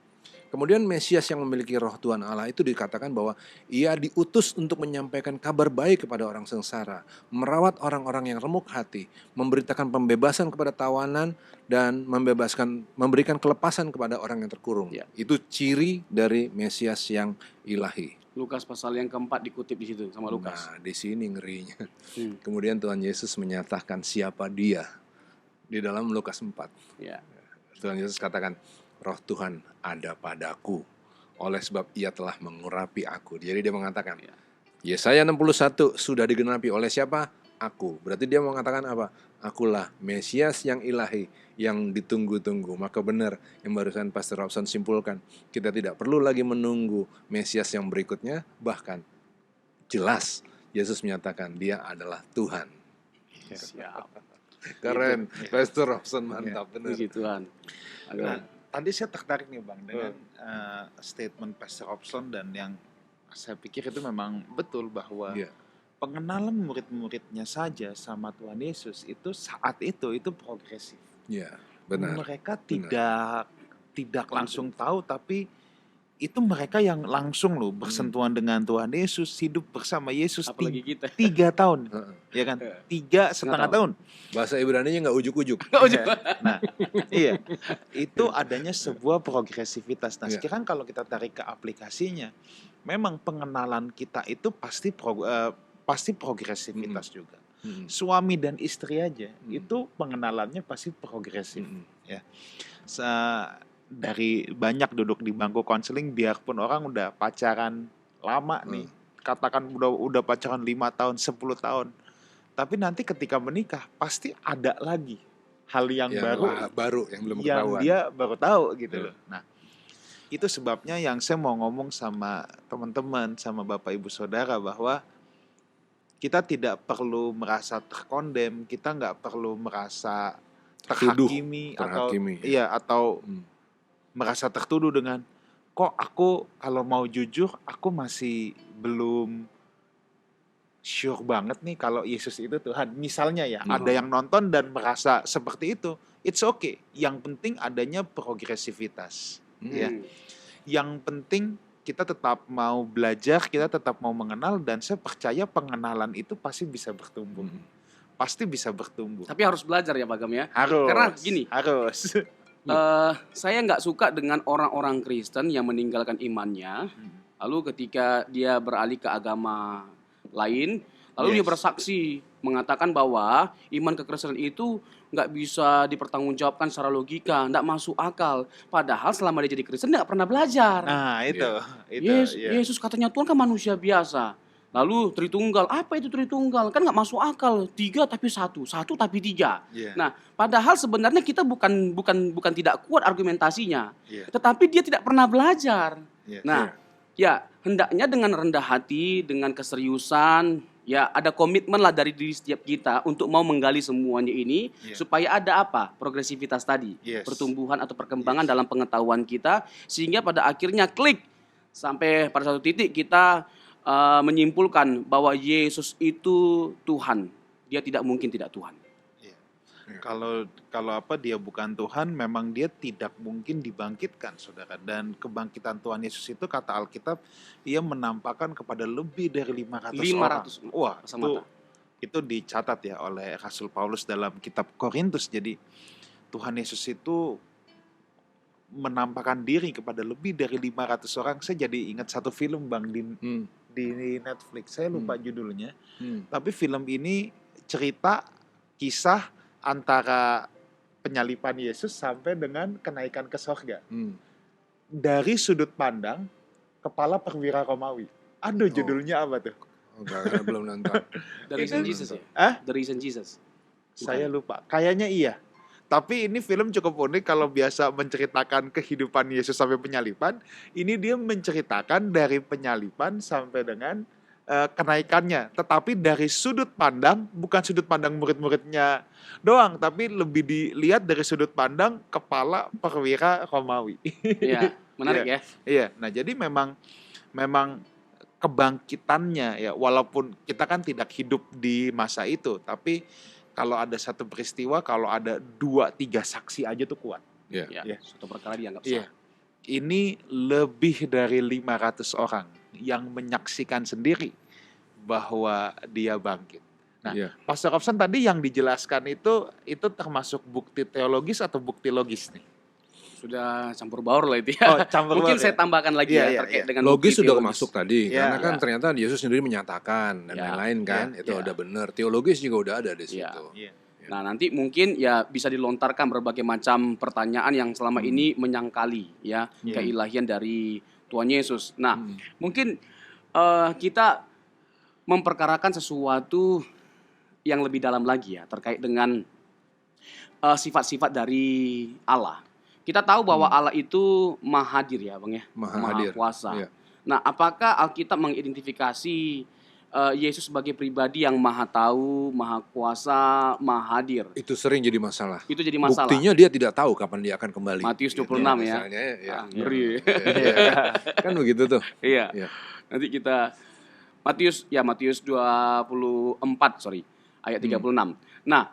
Kemudian Mesias yang memiliki roh Tuhan Allah itu dikatakan bahwa ia diutus untuk menyampaikan kabar baik kepada orang sengsara, merawat orang-orang yang remuk hati, memberitakan pembebasan kepada tawanan, dan memberikan kelepasan kepada orang yang terkurung. Ya. Itu ciri dari Mesias yang ilahi. Lukas pasal yang keempat dikutip di situ sama Lukas. Nah, di sini ngerinya. Hmm. Kemudian Tuhan Yesus menyatakan siapa dia di dalam Lukas 4. Ya. Tuhan Yesus katakan, roh Tuhan ada padaku, oleh sebab ia telah mengurapi aku. Jadi dia mengatakan, Ya. Yesaya 61 sudah digenapi oleh siapa? Aku. Berarti dia mengatakan apa? Akulah Mesias yang ilahi, yang ditunggu-tunggu. Maka benar yang barusan Pastor Robson simpulkan, kita tidak perlu lagi menunggu Mesias yang berikutnya. Bahkan jelas Yesus menyatakan dia adalah Tuhan. Siap. Keren, Pastor Robson mantap, benar. Puji Tuhan. Nah, tadi saya tertarik nih Bang dengan statement Pastor Robson, dan yang saya pikir itu memang betul bahwa Iya. pengenalan murid-muridnya saja sama Tuhan Yesus itu saat itu progresif. Iya, benar. Mereka tidak langsung tahu, tapi itu mereka yang langsung loh bersentuhan dengan Tuhan Yesus, hidup bersama Yesus Apalagi kita. 3 tahun, Heeh. ya kan? 3,5 tahun. Bahasa Ibrani-nya nggak ujuk-ujuk. Nah, iya, itu adanya sebuah progresivitas. Nah, Iya. sekarang kalau kita tarik ke aplikasinya, memang pengenalan kita itu pasti progresivitas juga. Suami dan istri aja itu pengenalannya pasti progresif. Ya. Dari banyak duduk di bangku konseling, biarpun orang udah pacaran lama nih, katakan udah pacaran 5 tahun, 10 tahun, tapi nanti ketika menikah pasti ada lagi hal yang baru yang belum yang ketahuan. dia baru tahu gitu loh. Nah, itu sebabnya yang saya mau ngomong sama teman-teman, sama Bapak Ibu Saudara, bahwa kita tidak perlu merasa terkondem, kita nggak perlu merasa terhakimi atau merasa tertuduh dengan, kok aku kalau mau jujur aku masih belum sure banget nih kalau Yesus itu Tuhan. Misalnya ya, ada yang nonton dan merasa seperti itu, it's okay. Yang penting adanya progresivitas. Ya. Yang penting kita tetap mau belajar, kita tetap mau mengenal, dan saya percaya pengenalan itu pasti bisa bertumbuh. Pasti bisa bertumbuh. Tapi harus belajar ya Pak Gam ya. Harus. Karena gini, harus. saya nggak suka dengan orang-orang Kristen yang meninggalkan imannya, lalu ketika dia beralih ke agama lain, lalu dia bersaksi mengatakan bahwa iman kekristenan itu nggak bisa dipertanggungjawabkan secara logika, nggak masuk akal. Padahal selama dia jadi Kristen nggak pernah belajar. Nah itu. Yesus katanya Tuhan kan manusia biasa. Lalu Tritunggal, apa itu Tritunggal? Kan nggak masuk akal. 3 tapi 1, 1 tapi 3. Nah, padahal sebenarnya kita bukan tidak kuat argumentasinya, tetapi dia tidak pernah belajar. Nah, ya hendaknya dengan rendah hati, dengan keseriusan, ya ada komitmen lah dari diri setiap kita untuk mau menggali semuanya ini, supaya ada apa? Progresivitas tadi, pertumbuhan atau perkembangan dalam pengetahuan kita, sehingga pada akhirnya klik sampai pada satu titik kita menyimpulkan bahwa Yesus itu Tuhan. Dia tidak mungkin tidak Tuhan. Kalau dia bukan Tuhan, memang dia tidak mungkin dibangkitkan, saudara. Dan kebangkitan Tuhan Yesus itu, kata Alkitab, ia menampakkan kepada lebih dari 500 orang. Wah, itu dicatat ya oleh Rasul Paulus dalam kitab Korintus. Jadi Tuhan Yesus itu menampakkan diri kepada lebih dari 500 orang. Saya jadi ingat satu film Bang di Netflix, saya lupa judulnya. Tapi film ini cerita kisah antara penyalipan Yesus sampai dengan kenaikan ke surga. Dari sudut pandang kepala perwira Romawi. Aduh, judulnya apa tuh? Belum nonton. The Risen Jesus ya? The Risen Jesus. Saya lupa. Kayaknya iya. Tapi ini film cukup unik. Kalau biasa menceritakan kehidupan Yesus sampai penyalipan, ini dia menceritakan dari penyalipan sampai dengan kenaikannya. Tetapi dari sudut pandang, bukan sudut pandang murid-muridnya doang, tapi lebih dilihat dari sudut pandang kepala perwira Romawi. Iya, menarik ya. Iya. Nah, jadi memang kebangkitannya ya, walaupun kita kan tidak hidup di masa itu, tapi kalau ada satu peristiwa, kalau ada 2-3 saksi aja tuh kuat. Suatu perkara dianggap sah. ini lebih dari 500 orang yang menyaksikan sendiri bahwa dia bangkit. Nah, Iya. Pastor Robson tadi yang dijelaskan itu termasuk bukti teologis atau bukti logis nih? Sudah campur baur lah itu ya. Oh, campur Mungkin baur saya ya? tambahkan lagi Iya, ya iya, terkait iya. dengan Logis bukti sudah teologis. masuk tadi, Ya, karena kan ya. ternyata Yesus sendiri menyatakan dan Ya, lain-lain kan, ya, itu ya. udah benar. Teologis juga udah ada di Ya. situ. Iya. Nah, nanti mungkin ya bisa dilontarkan berbagai macam pertanyaan yang selama ini menyangkali ya Iya. keilahian dari Tuhan Yesus. Nah, Hmm. mungkin kita memperkarakan sesuatu yang lebih dalam lagi ya terkait dengan sifat-sifat dari Allah. Kita tahu bahwa Allah itu maha hadir ya Bang ya, Maha hadir. kuasa. Iya. Nah, apakah Alkitab mengidentifikasi Yesus sebagai pribadi yang maha tahu, maha kuasa, maha hadir? Itu sering jadi masalah. Itu jadi masalah. Buktinya dia tidak tahu kapan dia akan kembali. Matius Gitu 26 ya. misalnya, ya. Ah, ngeri. Iya. Kan begitu tuh. Iya. Iya. Nanti kita Matius 24 ayat 36. Nah,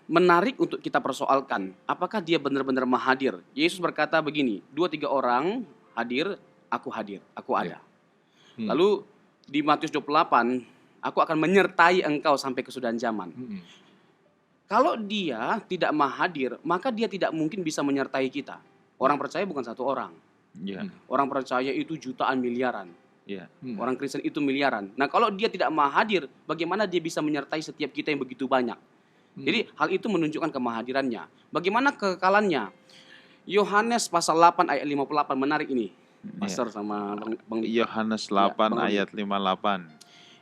menarik untuk kita persoalkan, apakah dia benar-benar maha hadir? Yesus berkata begini, 2-3 orang hadir, aku ada. Lalu di Matius 28, aku akan menyertai engkau sampai kesudahan zaman. Hmm. Kalau dia tidak maha hadir, maka dia tidak mungkin bisa menyertai kita. Orang percaya bukan satu orang. Iya. Orang percaya itu jutaan miliaran. Iya. Orang Kristen itu miliaran. Nah, kalau dia tidak maha hadir, bagaimana dia bisa menyertai setiap kita yang begitu banyak? Jadi hal itu menunjukkan kemahadirannya. Bagaimana kekekalannya? Yohanes pasal 8 ayat 58 menarik ini. Pastor sama Bang Yohanes Ya, 8 Bang Rudi. ayat 58.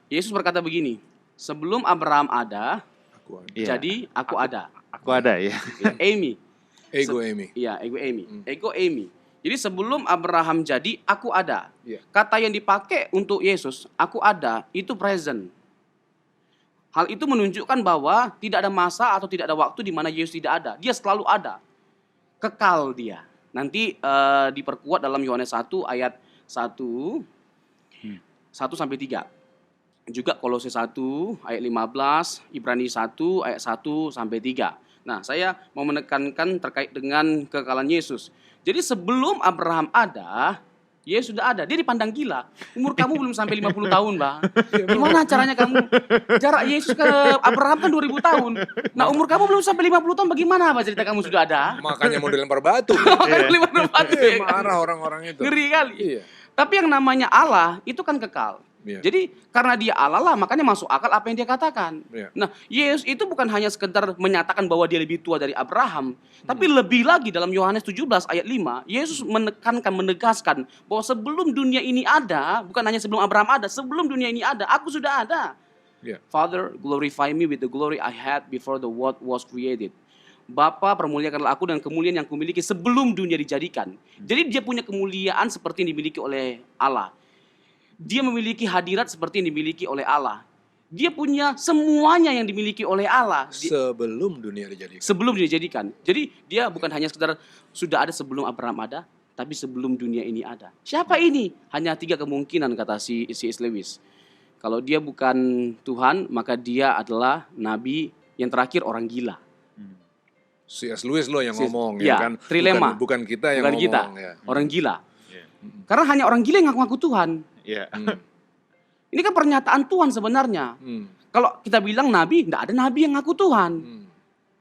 Yesus berkata begini, sebelum Abraham ada, Aku ada. Iya. jadi aku ada. Aku ada ya. Ya, Amy. Ego Amy. Iya, ego Amy. Jadi sebelum Abraham jadi, aku ada. Iya. Kata yang dipakai untuk Yesus, aku ada, itu present. Hal itu menunjukkan bahwa tidak ada masa atau tidak ada waktu di mana Yesus tidak ada. Dia selalu ada. Kekal dia. Nanti diperkuat dalam Yohanes 1 ayat 1 sampai 3. Juga Kolose 1 ayat 15, Ibrani 1 ayat 1 sampai 3. Nah, saya mau menekankan terkait dengan kekekalan Yesus. Jadi sebelum Abraham ada, Yesus sudah ada. Dia dipandang gila. Umur kamu belum sampai 50 tahun, Bang. Gimana caranya kamu? Jarak Yesus ke Abraham kan 2000 tahun. Nah, umur kamu belum sampai 50 tahun, bagaimana apa cerita kamu sudah ada? Makanya mau dilempar batu. Makanya 50 batu, ya kan? Marah orang-orang itu. Ngeri kali. Iya. Tapi yang namanya Allah itu kan kekal. Iya. Jadi karena dia Allah lah, makanya masuk akal apa yang dia katakan. Iya. Nah, Yesus itu bukan hanya sekedar menyatakan bahwa dia lebih tua dari Abraham, tapi lebih lagi dalam Yohanes 17 ayat 5, Yesus menegaskan bahwa sebelum dunia ini ada, bukan hanya sebelum Abraham ada, sebelum dunia ini ada, aku sudah ada. Iya. Father, glorify me with the glory I had before the world was created. Bapa, permuliakanlah aku dengan kemuliaan yang kumiliki sebelum dunia dijadikan. Jadi dia punya kemuliaan seperti yang dimiliki oleh Allah. Dia memiliki hadirat seperti yang dimiliki oleh Allah. Dia punya semuanya yang dimiliki oleh Allah Sebelum dunia dijadikan. sebelum dia dijadikan. Jadi dia bukan hanya sekedar sudah ada sebelum Abraham ada, tapi sebelum dunia ini ada. Siapa ini? Hanya 3 kemungkinan kata C.S. Lewis. Kalau dia bukan Tuhan, maka dia adalah nabi, yang terakhir orang gila. C.S. Lewis loh yang ngomong ya, ya kan. trilema. Bukan kita yang Bukan ngomong kita, ya. orang gila. Iya. Karena hanya orang gila yang ngaku-ngaku Tuhan. Iya. Ini kan pernyataan Tuhan sebenarnya. Kalau kita bilang nabi, tidak ada nabi yang ngaku Tuhan.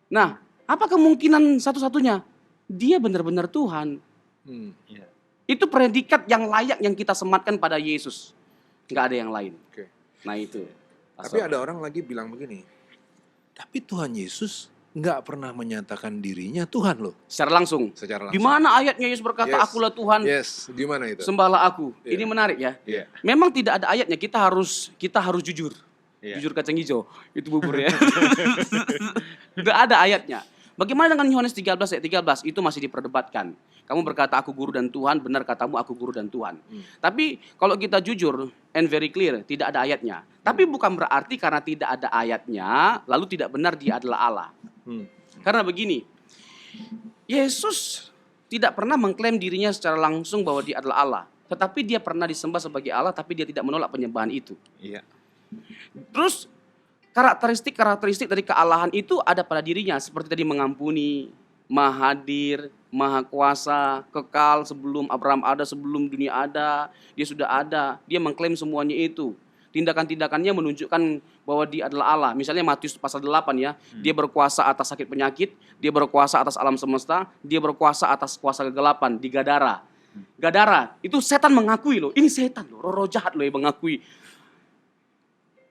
Nah, apa kemungkinan satu-satunya? Dia benar-benar Tuhan. Iya. Itu predikat yang layak yang kita sematkan pada Yesus. Nggak ada yang lain. Oke. Nah itu. Tapi ada orang lagi bilang begini. Tapi Tuhan Yesus nggak pernah menyatakan dirinya Tuhan loh. Secara langsung. Secara Di langsung. mana ayatnya Yesus berkata, Yes. akulah Tuhan, Yes, di mana itu? sembahlah aku. Iya. Ini menarik ya. Iya. Memang tidak ada ayatnya, kita harus jujur. Iya. Jujur kacang hijau, itu bubur ya. Tidak ada ayatnya. Bagaimana dengan Yohanes 13 ayat 13? Itu masih diperdebatkan. Kamu berkata aku guru dan Tuhan, benar katamu aku guru dan Tuhan. Tapi kalau kita jujur and very clear, tidak ada ayatnya. Tapi bukan berarti karena tidak ada ayatnya, lalu tidak benar dia adalah Allah. Karena begini, Yesus tidak pernah mengklaim dirinya secara langsung bahwa dia adalah Allah. Tetapi dia pernah disembah sebagai Allah, tapi dia tidak menolak penyembahan itu. Iya. Terus karakteristik dari kealahan itu ada pada dirinya. Seperti tadi mengampuni, maha hadir, Maha kuasa, kekal sebelum Abraham ada, sebelum dunia ada, dia sudah ada. Dia mengklaim semuanya itu. Tindakan-tindakannya menunjukkan bahwa dia adalah Allah. Misalnya Matius pasal 8 ya, dia berkuasa atas sakit penyakit, dia berkuasa atas alam semesta, dia berkuasa atas kuasa kegelapan di Gadara. Gadara, itu setan mengakui loh, ini setan loh, roh jahat loh yang mengakui.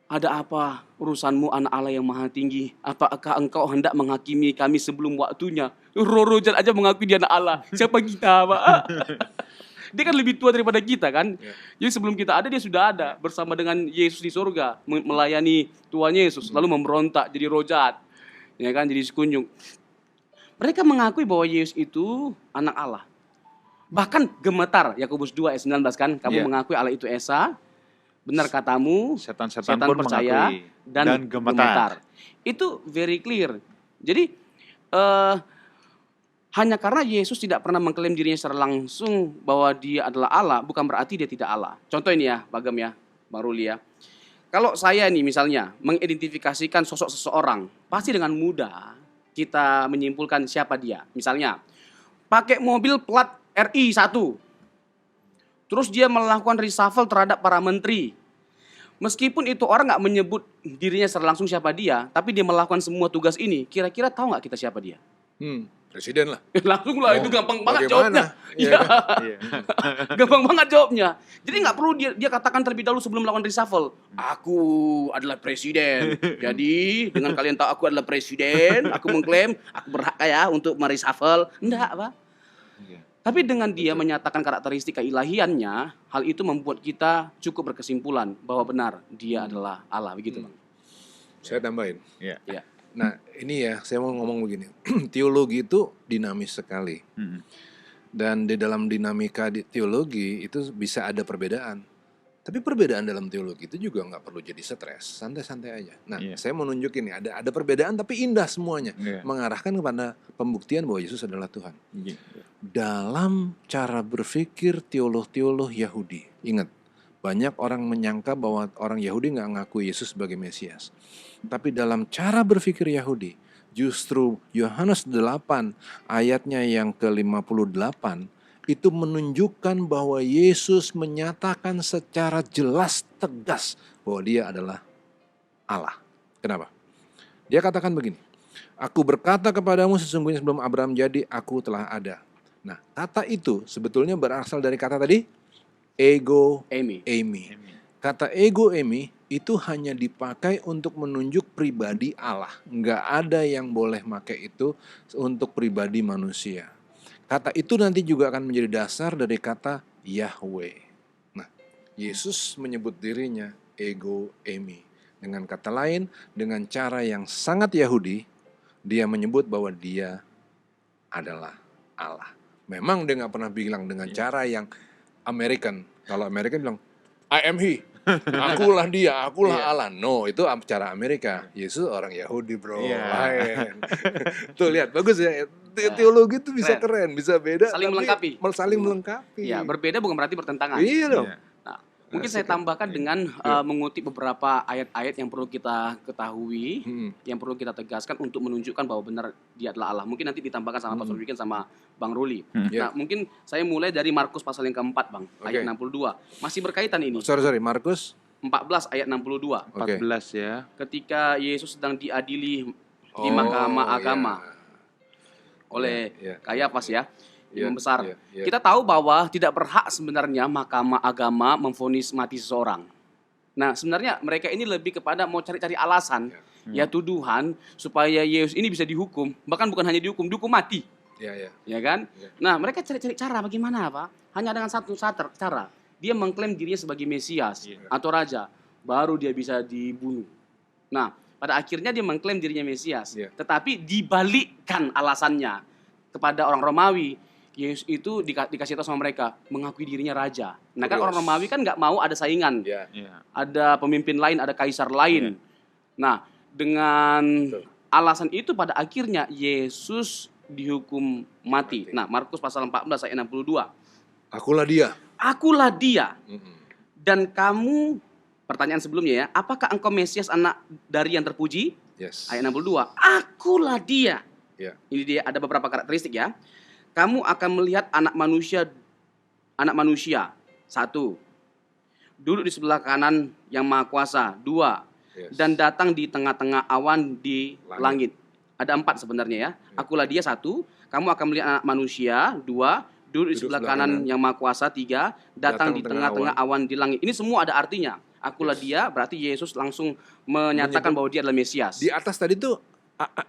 Ada apa urusanmu anak Allah yang maha tinggi? Apakah engkau hendak menghakimi kami sebelum waktunya? Roh jahat aja mengakui dia anak Allah. Siapa kita, Pak? Dia kan lebih tua daripada kita kan. Jadi sebelum kita ada dia sudah ada bersama dengan Yesus di surga melayani Tuhan Yesus lalu memberontak jadi roh jahat. Ya kan, jadi sekunjung. Mereka mengakui bahwa Yesus itu anak Allah. Bahkan gemetar Yakobus 2 ayat 19 kan, kamu mengakui Allah itu Esa. Benar katamu, Setan-setan setan pun percaya mengakui dan gemetar. Itu very clear. Jadi hanya karena Yesus tidak pernah mengklaim dirinya secara langsung bahwa dia adalah Allah, bukan berarti dia tidak Allah. Contoh ini ya, Pak Gem ya, Bang Ruli ya. Kalau saya nih misalnya mengidentifikasikan sosok seseorang, pasti dengan mudah kita menyimpulkan siapa dia. Misalnya, pakai mobil plat RI 1. Terus dia melakukan reshuffle terhadap para menteri. Meskipun itu orang nggak menyebut dirinya secara langsung siapa dia, tapi dia melakukan semua tugas ini. Kira-kira tahu nggak kita siapa dia? Presiden lah. Langsung lah, itu gampang banget bagaimana? jawabnya. Iya. Gampang banget jawabnya. Jadi nggak perlu dia katakan terlebih dahulu sebelum melakukan reshuffle. Aku adalah presiden. Jadi dengan kalian tahu aku adalah presiden, aku mengklaim aku berhak ya untuk mereshuffle. Enggak, Pak. Tapi dengan dia menyatakan karakteristik keilahiannya, hal itu membuat kita cukup berkesimpulan bahwa benar dia adalah Allah, begitu Bang. Saya tambahin. Iya. Ya. Nah ini ya saya mau ngomong begini. Teologi itu dinamis sekali. Dan di dalam dinamika di teologi itu bisa ada perbedaan. Tapi perbedaan dalam teologi itu juga nggak perlu jadi stres, santai-santai aja. Nah, saya mau nunjukin nih ada perbedaan tapi indah semuanya, mengarahkan kepada pembuktian bahwa Yesus adalah Tuhan. Dalam cara berpikir teolog-teolog Yahudi, ingat, banyak orang menyangka bahwa orang Yahudi nggak ngaku Yesus sebagai Mesias. Tapi dalam cara berpikir Yahudi, justru Yohanes 8 ayatnya yang ke-58 itu menunjukkan bahwa Yesus menyatakan secara jelas tegas bahwa dia adalah Allah. Kenapa? Dia katakan begini, aku berkata kepadamu sesungguhnya sebelum Abraham jadi, aku telah ada. Nah, kata itu sebetulnya berasal dari kata tadi, ego eimi. Kata ego eimi itu hanya dipakai untuk menunjuk pribadi Allah. Nggak ada yang boleh pakai itu untuk pribadi manusia. Kata itu nanti juga akan menjadi dasar dari kata Yahweh. Nah, Yesus menyebut dirinya ego eimi. Dengan kata lain, dengan cara yang sangat Yahudi, dia menyebut bahwa dia adalah Allah. Memang dia nggak pernah bilang dengan cara yang American. Kalau American bilang, I am he. Akulah dia, akulah Allah. No, itu cara Amerika. Yesus orang Yahudi, bro. Lain. Tuh lihat, bagus ya. Teologi itu bisa keren, bisa beda. Saling melengkapi. Saling melengkapi. Ya, berbeda bukan berarti bertentangan. Iya dong. Nah, mungkin saya tambahkan dengan mengutip beberapa ayat-ayat yang perlu kita ketahui, yang perlu kita tegaskan untuk menunjukkan bahwa benar dia adalah Allah. Mungkin nanti ditambahkan sama Pastor Wiken sama Bang Ruli. Nah, mungkin saya mulai dari Markus pasal yang keempat, Bang, ayat 62. Masih berkaitan ini. Sorry, Markus 14 ayat 62. 14 ya. Ketika Yesus sedang diadili di mahkamah agama oleh Kayafas ya, imam besar. Kita tahu bahwa tidak berhak sebenarnya mahkamah agama memvonis mati seseorang. Nah, sebenarnya mereka ini lebih kepada mau cari-cari alasan, ya tuduhan supaya Yesus ini bisa dihukum, bahkan bukan hanya dihukum mati. Ya kan? Nah, mereka cari-cari cara bagaimana, Pak? Hanya dengan satu cara. Dia mengklaim dirinya sebagai Mesias atau Raja, baru dia bisa dibunuh. Nah, pada akhirnya dia mengklaim dirinya Mesias, tetapi dibalikkan alasannya kepada orang Romawi. Yesus itu dikasih tahu sama mereka mengakui dirinya raja. Nah kan orang Romawi kan nggak mau ada saingan, ada pemimpin lain, ada kaisar lain. Nah dengan alasan itu pada akhirnya Yesus dihukum mati. Nah Markus pasal 14 ayat 62. Akulah dia. Dan kamu, pertanyaan sebelumnya ya, apakah engkau Mesias anak dari yang terpuji? Ayat 62. Akulah dia. Ini dia ada beberapa karakteristik ya. kamu akan melihat anak manusia, 1, duduk di sebelah kanan yang Maha Kuasa, 2, Yes. dan datang di tengah-tengah awan di langit. Ada 4 sebenarnya ya. Akulah dia, 1, kamu akan melihat anak manusia, 2, duduk di sebelah kanan yang Maha Kuasa, 3, datang di tengah-tengah awan di langit. Ini semua ada artinya. Akulah dia, berarti Yesus langsung menyatakan bahwa dia adalah Mesias. Di atas tadi tuh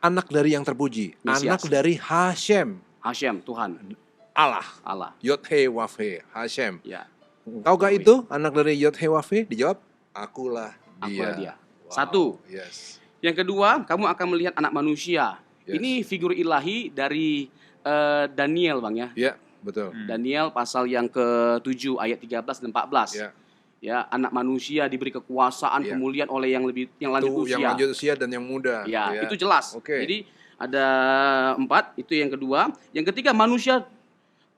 anak dari yang terpuji, Mesias. anak dari Hashem, Hashem, Tuhan, Allah. Yod-He-Wav-He, Hashem. ya. Tahu gak itu anak dari Yod-He-Wav-He? Dijawab, akulah Akulah dia. Wow. 1. Yes. Yang kedua, kamu akan melihat anak manusia. Yes. Ini figur ilahi dari Daniel, Bang ya. Ya, betul. Daniel pasal yang ke-7 ayat 13 dan 14. Ya. Ya, anak manusia diberi kekuasaan, Ya. kemuliaan oleh yang lanjut Tuh, usia. yang lanjut usia dan yang muda. Ya, itu jelas. Oke. Jadi ada 4, itu yang kedua. Yang ketiga, manusia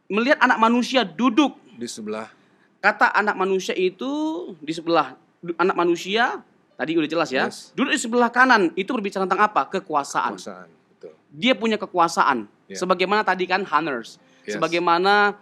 melihat anak manusia duduk. Di sebelah Kata anak manusia itu di sebelah anak manusia tadi udah jelas ya. Yes. Duduk di sebelah kanan itu berbicara tentang apa? Kekuasaan. kekuasaan. Betul. Dia punya kekuasaan. Ya. Sebagaimana tadi kan Hanners. Yes. Sebagaimana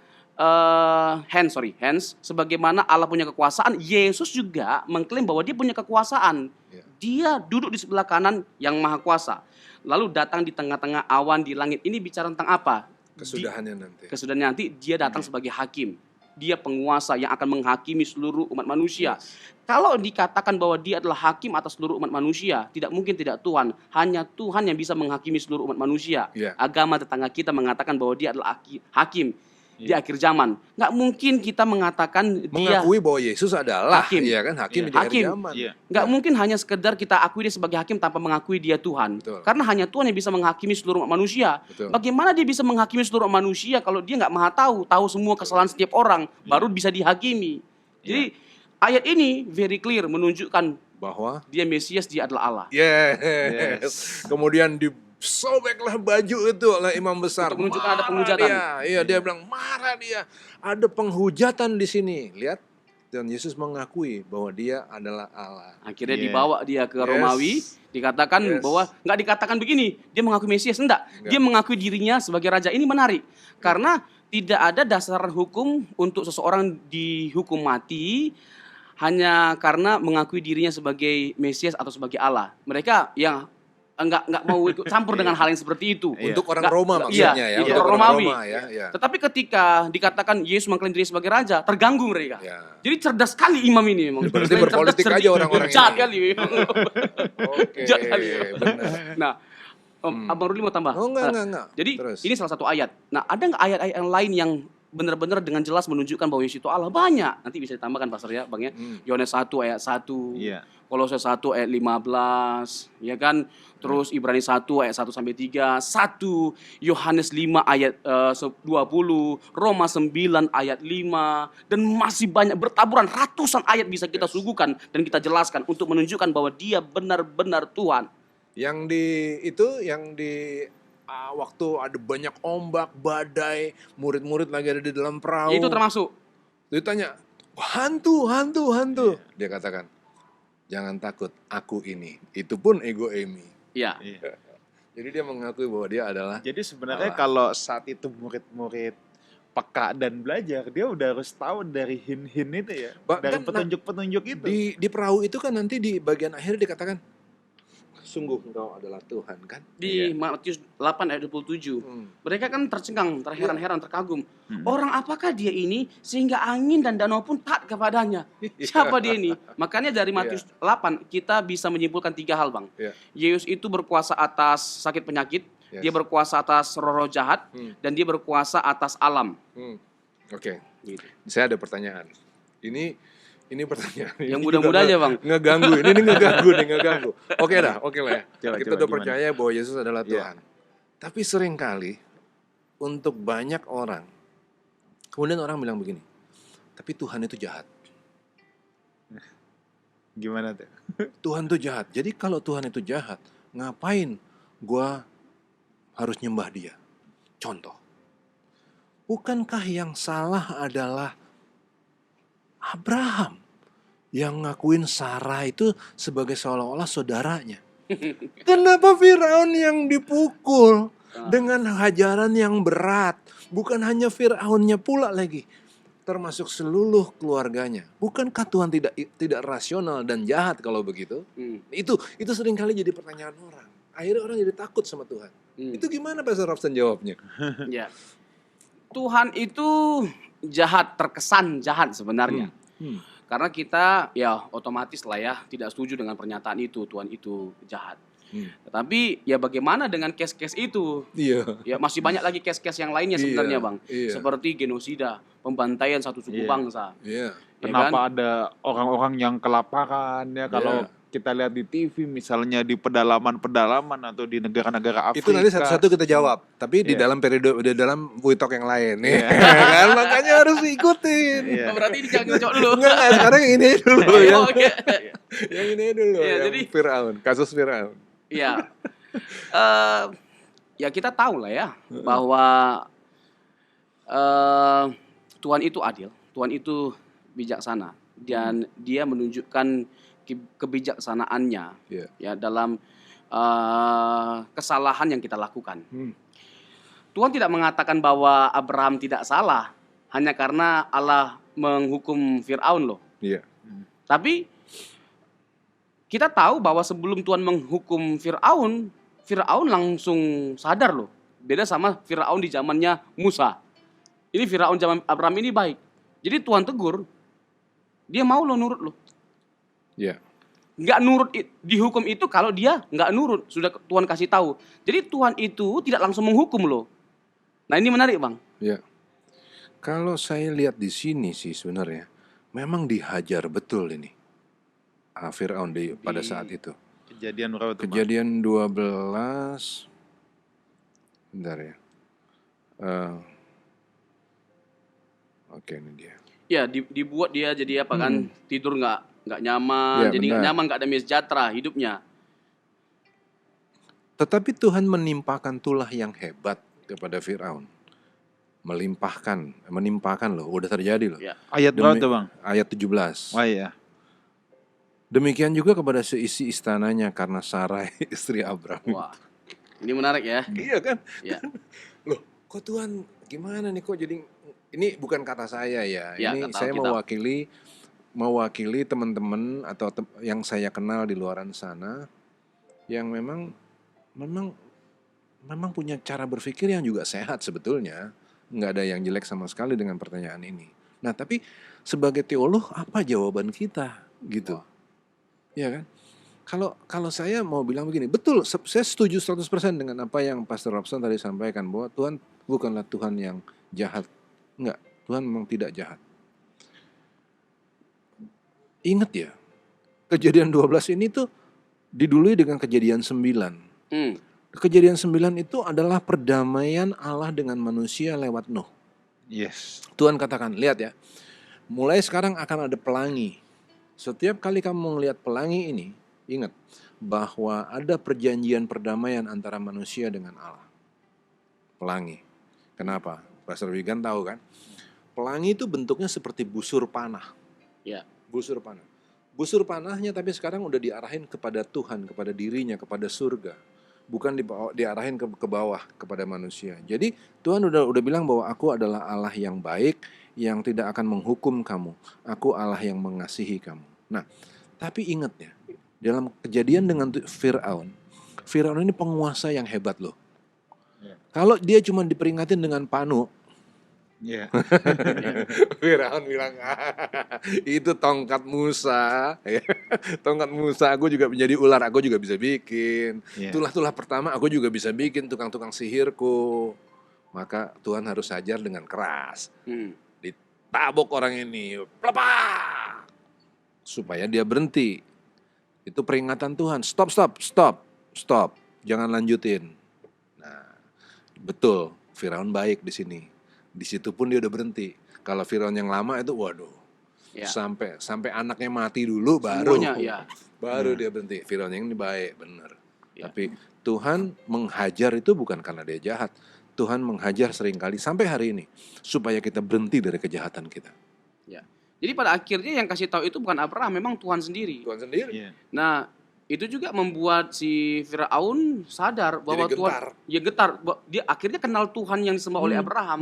Hans, sebagaimana Allah punya kekuasaan, Yesus juga mengklaim bahwa dia punya kekuasaan. Ya. Dia duduk di sebelah kanan yang Maha Kuasa. Lalu datang di tengah-tengah awan di langit. Ini bicara tentang apa? Kesudahannya nanti. Kesudahan nanti dia datang sebagai hakim. Dia penguasa yang akan menghakimi seluruh umat manusia. Kalau dikatakan bahwa dia adalah hakim atas seluruh umat manusia, tidak mungkin tidak Tuhan. Hanya Tuhan yang bisa menghakimi seluruh umat manusia. Ya. Agama tetangga kita mengatakan bahwa dia adalah hakim di akhir zaman. Nggak mungkin kita mengatakan dia Mengakui bahwa Yesus adalah hakim. Iya kan, hakim Iya. di akhir Hakim. zaman. Iya. nggak mungkin hanya sekedar kita akui dia sebagai hakim tanpa mengakui dia Tuhan. Betul. Karena hanya Tuhan yang bisa menghakimi seluruh umat manusia. Betul. Bagaimana dia bisa menghakimi seluruh manusia kalau dia nggak maha tahu semua kesalahan setiap orang, baru bisa dihakimi. Jadi ayat ini very clear menunjukkan Bahwa dia Mesias, dia adalah Allah. yes. Kemudian disobeklah baju itu oleh imam besar. Untuk menunjukkan ada Marah penghujatan. Dia. Iya, dia bilang marah dia. Ada penghujatan di sini. Lihat, dan Yesus mengakui bahwa dia adalah Allah. Akhirnya Yes. dibawa dia ke Yes. Romawi, dikatakan Yes. bahwa nggak dikatakan begini, dia mengakui Mesias, enggak. Dia mengakui dirinya sebagai raja. Ini menarik karena tidak ada dasar hukum untuk seseorang dihukum mati hanya karena mengakui dirinya sebagai Mesias atau sebagai Allah. Mereka yang enggak mau ikut campur dengan hal yang seperti itu. Iya. Untuk orang Nggak- Roma iya, maksudnya ya. itu Untuk orang Romawi. Roma ya. Ya. Tetapi ketika dikatakan Yesus mengklaim diri sebagai raja, terganggu mereka. Ya. Jadi cerdas sekali imam ini memang. Berarti Cerdas, berpolitik cerdik. aja orang-orang Jahat ini. kali memang. Oke, Jahat kali. benar. Nah, Abang Ruli mau tambah? Oh enggak. Jadi Terus. ini salah satu ayat. Nah, ada nggak ayat-ayat yang lain yang benar-benar dengan jelas menunjukkan bahwa Yesus itu Allah? Banyak. Nanti bisa ditambahkan Pastor ya, Bang ya. Yohanes 1 ayat 1. Iya. Kolose 1 ayat 15, ya kan? Terus Ibrani 1 ayat 1 sampai 3, 1 Yohanes 5 ayat 20, Roma 9 ayat 5, dan masih banyak bertaburan ratusan ayat bisa kita suguhkan dan kita jelaskan untuk menunjukkan bahwa dia benar-benar Tuhan. Yang di waktu ada banyak ombak, badai, murid-murid lagi ada di dalam perahu. Itu termasuk. Ditanya, hantu. Dia katakan, jangan takut, aku ini. Itu pun ego Emi. Iya. Iya. Jadi dia mengakui bahwa dia adalah Jadi sebenarnya Allah. kalau saat itu murid-murid peka dan belajar, dia udah harus tahu dari hin-hin itu ya, dari Bahkan, petunjuk-petunjuk itu. di perahu itu kan nanti di bagian akhir dikatakan, sungguh engkau adalah Tuhan kan? Di Matius 8 ayat 27. Mereka kan tercengang, terheran-heran, terkagum. Orang apakah dia ini sehingga angin dan danau pun taat kepadanya? Siapa dia ini? Makanya dari Matius 8 kita bisa menyimpulkan 3 hal, Bang. Iya. Yesus itu berkuasa atas sakit penyakit, Yes. dia berkuasa atas roh-roh jahat, dan dia berkuasa atas alam. Oke, Gitu. saya ada pertanyaan. Ini pertanyaan. Yang ini muda-muda juga aja, Bang. Ngeganggu, ini ngeganggu. Oke lah ya. Coba, Kita udah gimana? percaya bahwa Yesus adalah Iya. Tuhan. Tapi seringkali untuk banyak orang, kemudian orang bilang begini, tapi Tuhan itu jahat. Gimana tuh? Tuhan itu jahat. Jadi kalau Tuhan itu jahat, ngapain gua harus nyembah dia? Contoh, bukankah yang salah adalah Abraham yang ngakuin Sarah itu sebagai seolah-olah saudaranya? Kenapa Firaun yang dipukul? dengan hajaran yang berat. Bukan hanya Fir'aunnya pula lagi, termasuk seluruh keluarganya. Bukankah Tuhan tidak rasional dan jahat kalau begitu? Itu seringkali jadi pertanyaan orang. Akhirnya orang jadi takut sama Tuhan. Itu gimana Pastor Robson jawabnya? Ya. Tuhan itu jahat, terkesan jahat sebenarnya. Karena kita ya otomatis lah ya tidak setuju dengan pernyataan itu, Tuhan itu jahat. Tetapi ya bagaimana dengan case-case itu? Iya. Ya masih banyak lagi case-case yang lainnya sebenarnya, Bang. Iya. Seperti genosida, pembantaian satu suku bangsa. Iya. Ya Kenapa kan? ada orang-orang yang kelaparan ya kalau kita lihat di TV misalnya di pedalaman atau di negara-negara Afrika. Itu nanti satu-satu kita jawab, tapi di dalam periode dalam Buitok yang lain ya. Kan makanya harus ikutin. Oh, berarti ini jangan ngejok dulu. Enggak, sekarang yang ini dulu yang Oke. yang ini dulu Ya, yang jadi Firaun, kasus Firaun. Iya. Ya kita tahu lah ya bahwa Tuhan itu adil, Tuhan itu bijaksana dan Dia menunjukkan kebijaksanaannya ya dalam kesalahan yang kita lakukan. Tuhan tidak mengatakan bahwa Abraham tidak salah hanya karena Allah menghukum Firaun loh. Iya. Tapi kita tahu bahwa sebelum Tuhan menghukum Firaun, Firaun langsung sadar loh. Beda sama Firaun di zamannya Musa. Ini Firaun zaman Abraham ini baik. Jadi Tuhan tegur, dia mau lo nurut lo. Iya. Nggak nurut dihukum itu kalau dia nggak nurut. Sudah Tuhan kasih tahu. Jadi Tuhan itu tidak langsung menghukum lo. Nah ini menarik Bang. Iya. Kalau saya lihat di sini sih sebenarnya memang dihajar betul ini Firaun pada saat itu. Kejadian berapa tuh? Kejadian 12. Bentar ya. Oke ini dia. Ya dibuat dia jadi apa kan tidur nggak nyaman, Ya, jadi nggak benar. nyaman, nggak ada sejahtera hidupnya. Tetapi Tuhan menimpakan tulah yang hebat kepada Firaun. Menimpakan loh, udah terjadi loh. Ya. Ayat berapa tuh Bang? Ayat 17. Oh iya. Demikian juga kepada seisi istananya karena Sarai istri Abraham. Wah, ini menarik ya. Iya kan? Ya. Loh, kok Tuhan gimana nih kok jadi ini bukan kata saya ya. Ya, Ini kata saya Alkitab. mewakili teman-teman atau yang saya kenal di luaran sana yang memang punya cara berpikir yang juga sehat sebetulnya. Nggak ada yang jelek sama sekali dengan pertanyaan ini. Nah, tapi sebagai teolog apa jawaban kita gitu? Ya kan? Kalau saya mau bilang begini, betul, saya setuju 100% dengan apa yang Pastor Robson tadi sampaikan bahwa Tuhan bukanlah Tuhan yang jahat. Enggak, Tuhan memang tidak jahat. Ingat ya, kejadian 12 ini tuh didului dengan kejadian 9. Kejadian 9 itu adalah perdamaian Allah dengan manusia lewat Nuh. Yes. Tuhan katakan, lihat ya, mulai sekarang akan ada pelangi. Setiap kali kamu melihat pelangi ini, ingat bahwa ada perjanjian perdamaian antara manusia dengan Allah. Pelangi. Kenapa? Pastor Wigan tahu kan? Pelangi itu bentuknya seperti busur panah. Ya. Busur panah. Busur panahnya tapi sekarang udah diarahin kepada Tuhan, kepada dirinya, kepada surga. Bukan diarahin ke bawah kepada manusia. Jadi Tuhan udah bilang bahwa aku adalah Allah yang baik, yang tidak akan menghukum kamu. Aku Allah yang mengasihi kamu. Nah, tapi ingat ya, dalam kejadian dengan Firaun ini penguasa yang hebat loh. Kalau dia cuma diperingatin dengan panu, Iya. Firaun bilang, itu tongkat Musa. Tongkat Musa aku juga menjadi ular, aku juga bisa bikin. Iya. Tulah-tulah pertama aku juga bisa bikin, tukang-tukang sihirku. Maka Tuhan harus hajar dengan keras. Ditabok orang ini, plepak, supaya dia berhenti. Itu peringatan Tuhan, stop. Jangan lanjutin. Nah, betul, Firaun baik di sini. Di situ pun dia udah berhenti. Kalau Firaun yang lama itu waduh. Ya. Sampai anaknya mati dulu Semuanya, ya. baru dia berhenti. Firaun yang ini baik, benar. Ya. Tapi Tuhan menghajar itu bukan karena dia jahat. Tuhan menghajar seringkali sampai hari ini supaya kita berhenti dari kejahatan kita. Ya. Jadi pada akhirnya yang kasih tahu itu bukan Abraham, memang Tuhan sendiri. Tuhan sendiri. Iya. Nah, Itu juga membuat si Firaun sadar bahwa Jadi Tuhan, gentar. ya getar, dia akhirnya kenal Tuhan yang disembah oleh Abraham.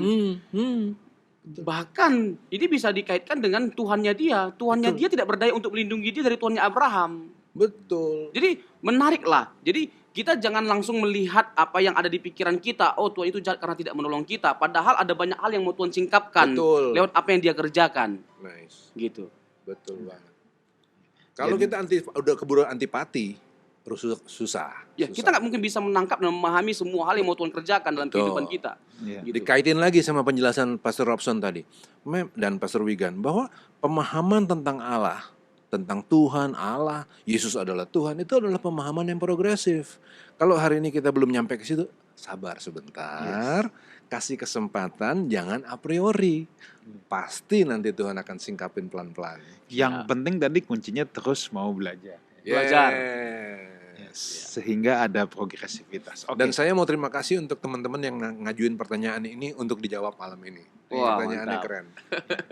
Bahkan ini bisa dikaitkan dengan Tuhannya dia. Tuhannya Betul. dia tidak berdaya untuk melindungi dia dari Tuhannya Abraham. Betul. Jadi menarik lah. Jadi kita jangan langsung melihat apa yang ada di pikiran kita. Oh, Tuhan itu jahat karena tidak menolong kita. Padahal ada banyak hal yang mau Tuhan singkapkan Betul. lewat apa yang dia kerjakan. Nice. Gitu. Betul banget. Kalau kita udah keburu antipati, terus susah. Ya, susah. kita nggak mungkin bisa menangkap dan memahami semua hal yang mau Tuhan kerjakan dalam Betul. kehidupan kita. Iya. Gitu. Dikaitin lagi sama penjelasan Pastor Robson tadi dan Pastor Wigan bahwa pemahaman tentang Allah, tentang Tuhan, Allah, Yesus adalah Tuhan, itu adalah pemahaman yang progresif. Kalau hari ini kita belum nyampe ke situ, sabar sebentar, kasih kesempatan, jangan a priori. Pasti nanti Tuhan akan singkapin pelan-pelan. Yang penting tadi kuncinya terus mau belajar. Belajar. Sehingga ada progresivitas. Oke. Dan saya mau terima kasih untuk teman-teman yang ngajuin pertanyaan ini untuk dijawab malam ini. Wah, Pertanyaannya mantap. keren.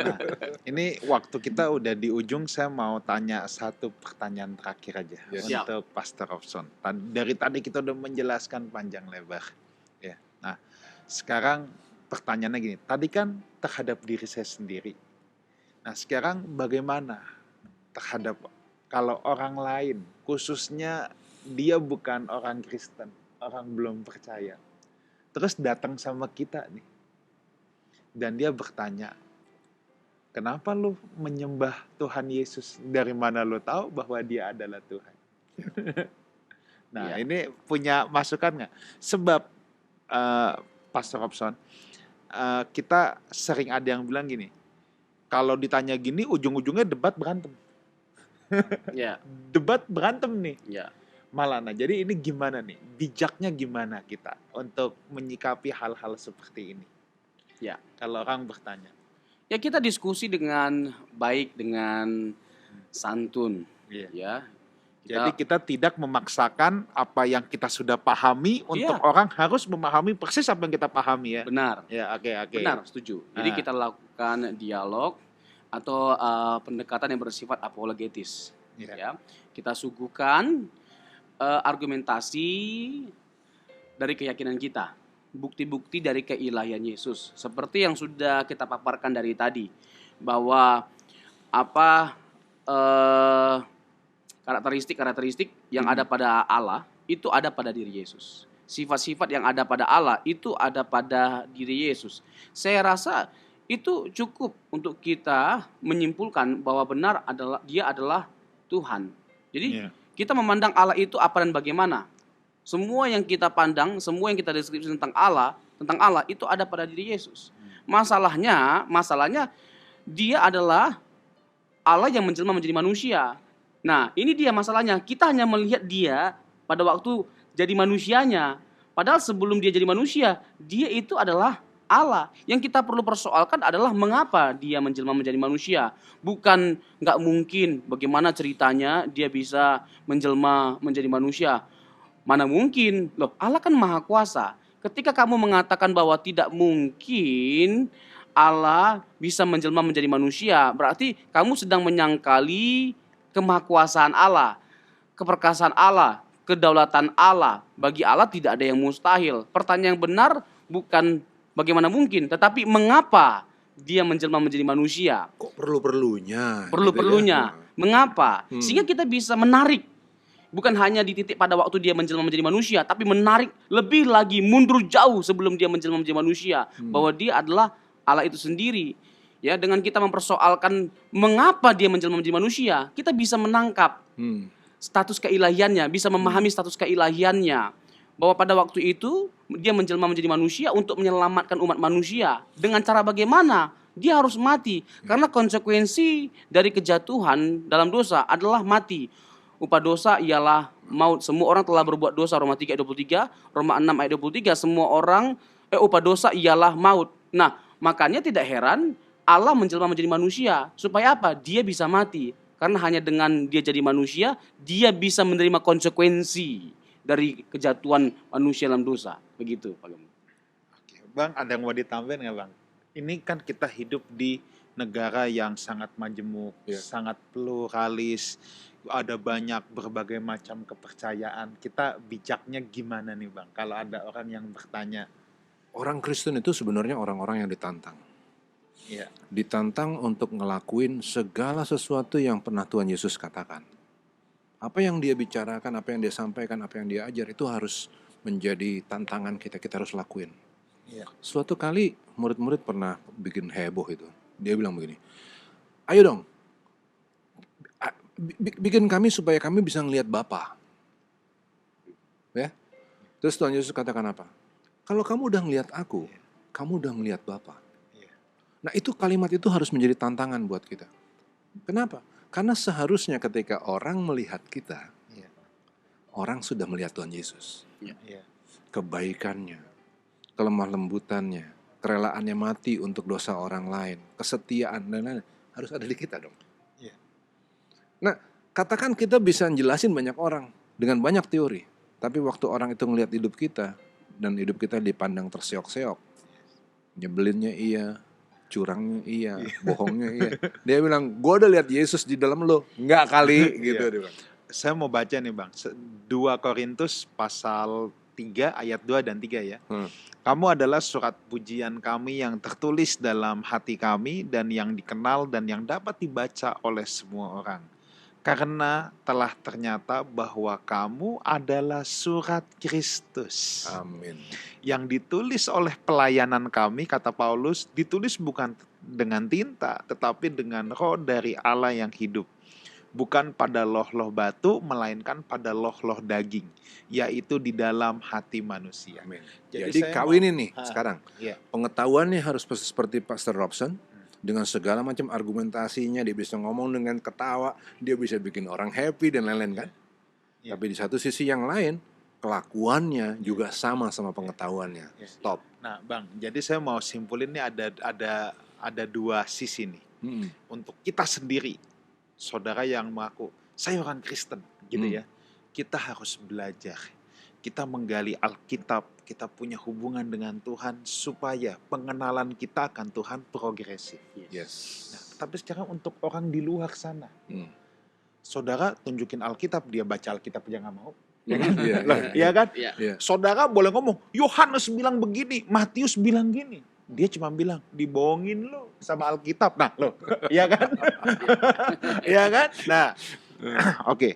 Nah, ini waktu kita udah di ujung, saya mau tanya satu pertanyaan terakhir aja Yes. untuk Pastor Robson. Dari tadi kita udah menjelaskan panjang lebar. Ya. Nah, sekarang pertanyaannya gini. Tadi kan terhadap diri saya sendiri. Nah, sekarang bagaimana terhadap kalau orang lain, khususnya dia bukan orang Kristen, orang belum percaya, terus datang sama kita nih, dan dia bertanya, kenapa lu menyembah Tuhan Yesus? Dari mana lu tahu bahwa dia adalah Tuhan? Nah, Iya. ini punya masukan nggak? Sebab Pastor Robson, kita sering ada yang bilang gini, kalau ditanya gini ujung-ujungnya debat berantem. Ya, Debat berantem nih. ya. Malah, nah jadi ini gimana nih? Bijaknya gimana kita untuk menyikapi hal-hal seperti ini? Ya. Kalau orang bertanya. Ya, kita diskusi dengan baik, dengan santun. Iya. Ya. Jadi kita tidak memaksakan apa yang kita sudah pahami untuk Iya. orang harus memahami persis apa yang kita pahami ya. Benar. Ya, oke. Benar, setuju. Jadi Ah. kita lakukan dialog atau pendekatan yang bersifat apologetis. Iya. Ya. Kita suguhkan argumentasi dari keyakinan kita, bukti-bukti dari keilahian Yesus. Seperti yang sudah kita paparkan dari tadi, bahwa apa karakteristik-karakteristik yang ada pada Allah itu ada pada diri Yesus. Sifat-sifat yang ada pada Allah itu ada pada diri Yesus. Saya rasa itu cukup untuk kita menyimpulkan bahwa benar adalah dia adalah Tuhan. Jadi Iya. kita memandang Allah itu apa dan bagaimana. Semua yang kita pandang, semua yang kita deskripsi tentang Allah itu ada pada diri Yesus. Masalahnya dia adalah Allah yang menjelma menjadi manusia. Nah, ini dia masalahnya. Kita hanya melihat dia pada waktu jadi manusianya. Padahal sebelum dia jadi manusia, dia itu adalah Allah. Yang kita perlu persoalkan adalah mengapa dia menjelma menjadi manusia. Bukan nggak mungkin bagaimana ceritanya dia bisa menjelma menjadi manusia. Mana mungkin? Loh, Allah kan maha kuasa. Ketika kamu mengatakan bahwa tidak mungkin Allah bisa menjelma menjadi manusia, berarti kamu sedang menyangkali kemahakuasaan Allah, keperkasaan Allah, kedaulatan Allah. Bagi Allah tidak ada yang mustahil. Pertanyaan yang benar bukan bagaimana mungkin, tetapi mengapa dia menjelma menjadi manusia? Kok perlu-perlunya? Perlu-perlunya. Gitu ya? Mengapa? Sehingga kita bisa menarik. Bukan hanya di titik pada waktu dia menjelma menjadi manusia, tapi menarik lebih lagi mundur jauh sebelum dia menjelma menjadi manusia. Bahwa dia adalah Allah itu sendiri. Ya, dengan kita mempersoalkan mengapa dia menjelma menjadi manusia, kita bisa menangkap status keilahiannya, bisa memahami status keilahiannya. Bahwa pada waktu itu dia menjelma menjadi manusia untuk menyelamatkan umat manusia. Dengan cara bagaimana? Dia harus mati. Karena konsekuensi dari kejatuhan dalam dosa adalah mati. Upah dosa ialah maut. Semua orang telah berbuat dosa. Roma 3 ayat 23, Roma 6 ayat 23. Semua orang upah dosa ialah maut. Nah, makanya tidak heran Allah menjelma menjadi manusia. Supaya apa? Dia bisa mati. Karena hanya dengan dia jadi manusia, dia bisa menerima konsekuensi dari kejatuhan manusia dalam dosa. Begitu, Pak Gembong. Oke. Bang, ada yang mau ditambahin nggak Bang? Ini kan kita hidup di negara yang sangat majemuk, Iya. sangat pluralis, ada banyak berbagai macam kepercayaan. Kita bijaknya gimana nih Bang? Kalau ada orang yang bertanya, Orang Kristen itu sebenarnya orang-orang yang ditantang. ya, Ditantang untuk ngelakuin segala sesuatu yang pernah Tuhan Yesus katakan. Apa yang dia bicarakan, apa yang dia sampaikan, apa yang dia ajar, itu harus menjadi tantangan kita. Kita harus lakuin. ya, Suatu kali murid-murid pernah bikin heboh itu. Dia bilang begini, ayo dong, bikin kami supaya kami bisa ngelihat Bapa. Ya. Terus Tuhan Yesus katakan apa? Kalau kamu udah ngelihat aku, kamu udah ngelihat Bapa. Iya. Nah itu kalimat itu harus menjadi tantangan buat kita. Kenapa? Karena seharusnya ketika orang melihat kita, Iya. orang sudah melihat Tuhan Yesus. ya, Kebaikannya, kelemah lembutannya, kerelaannya mati untuk dosa orang lain, kesetiaan dan lain-lain harus ada di kita dong. Iya. Nah, katakan kita bisa jelasin banyak orang dengan banyak teori, tapi waktu orang itu ngelihat hidup kita dan hidup kita dipandang terseok-seok, nyebelinnya iya, curangnya iya, bohongnya iya. Dia bilang, gue udah lihat Yesus di dalam lo, enggak kali gitu. Iya. Dia bilang. Saya mau baca nih Bang, 2 Korintus pasal 3 ayat 2 dan 3 ya. Kamu adalah surat pujian kami yang tertulis dalam hati kami dan yang dikenal dan yang dapat dibaca oleh semua orang. Karena telah ternyata bahwa kamu adalah surat Kristus Amin. yang ditulis oleh pelayanan kami, kata Paulus, ditulis bukan dengan tinta, tetapi dengan roh dari Allah yang hidup. Bukan pada loh-loh batu, melainkan pada loh-loh daging, yaitu di dalam hati manusia. Amin. Jadi Jadi saya kawinin mau- nih sekarang. Iya. Pengetahuannya harus seperti Pastor Robson. Dengan segala macam argumentasinya, dia bisa ngomong dengan ketawa, dia bisa bikin orang happy dan lain-lain kan. Iya. Tapi di satu sisi yang lain, kelakuannya juga sama pengetahuannya. Iya. Stop. Nah, Bang, jadi saya mau simpulin nih ada 2 sisi nih. Untuk kita sendiri, saudara yang mengaku saya orang Kristen, gitu ya. Kita harus belajar. Kita menggali Alkitab, kita punya hubungan dengan Tuhan supaya pengenalan kita akan Tuhan progresif. Yes. Nah, tapi sekarang untuk orang di luar sana, saudara tunjukin Alkitab, dia baca Alkitab dia nggak mau. Ya kan? Iya, Loh, iya, iya kan? Iya. Iya. Saudara boleh ngomong, Yohanes bilang begini, Matius bilang gini. Dia cuma bilang, dibohongin lo sama Alkitab. Nah, lo, iya kan? Iya kan? Nah, oke.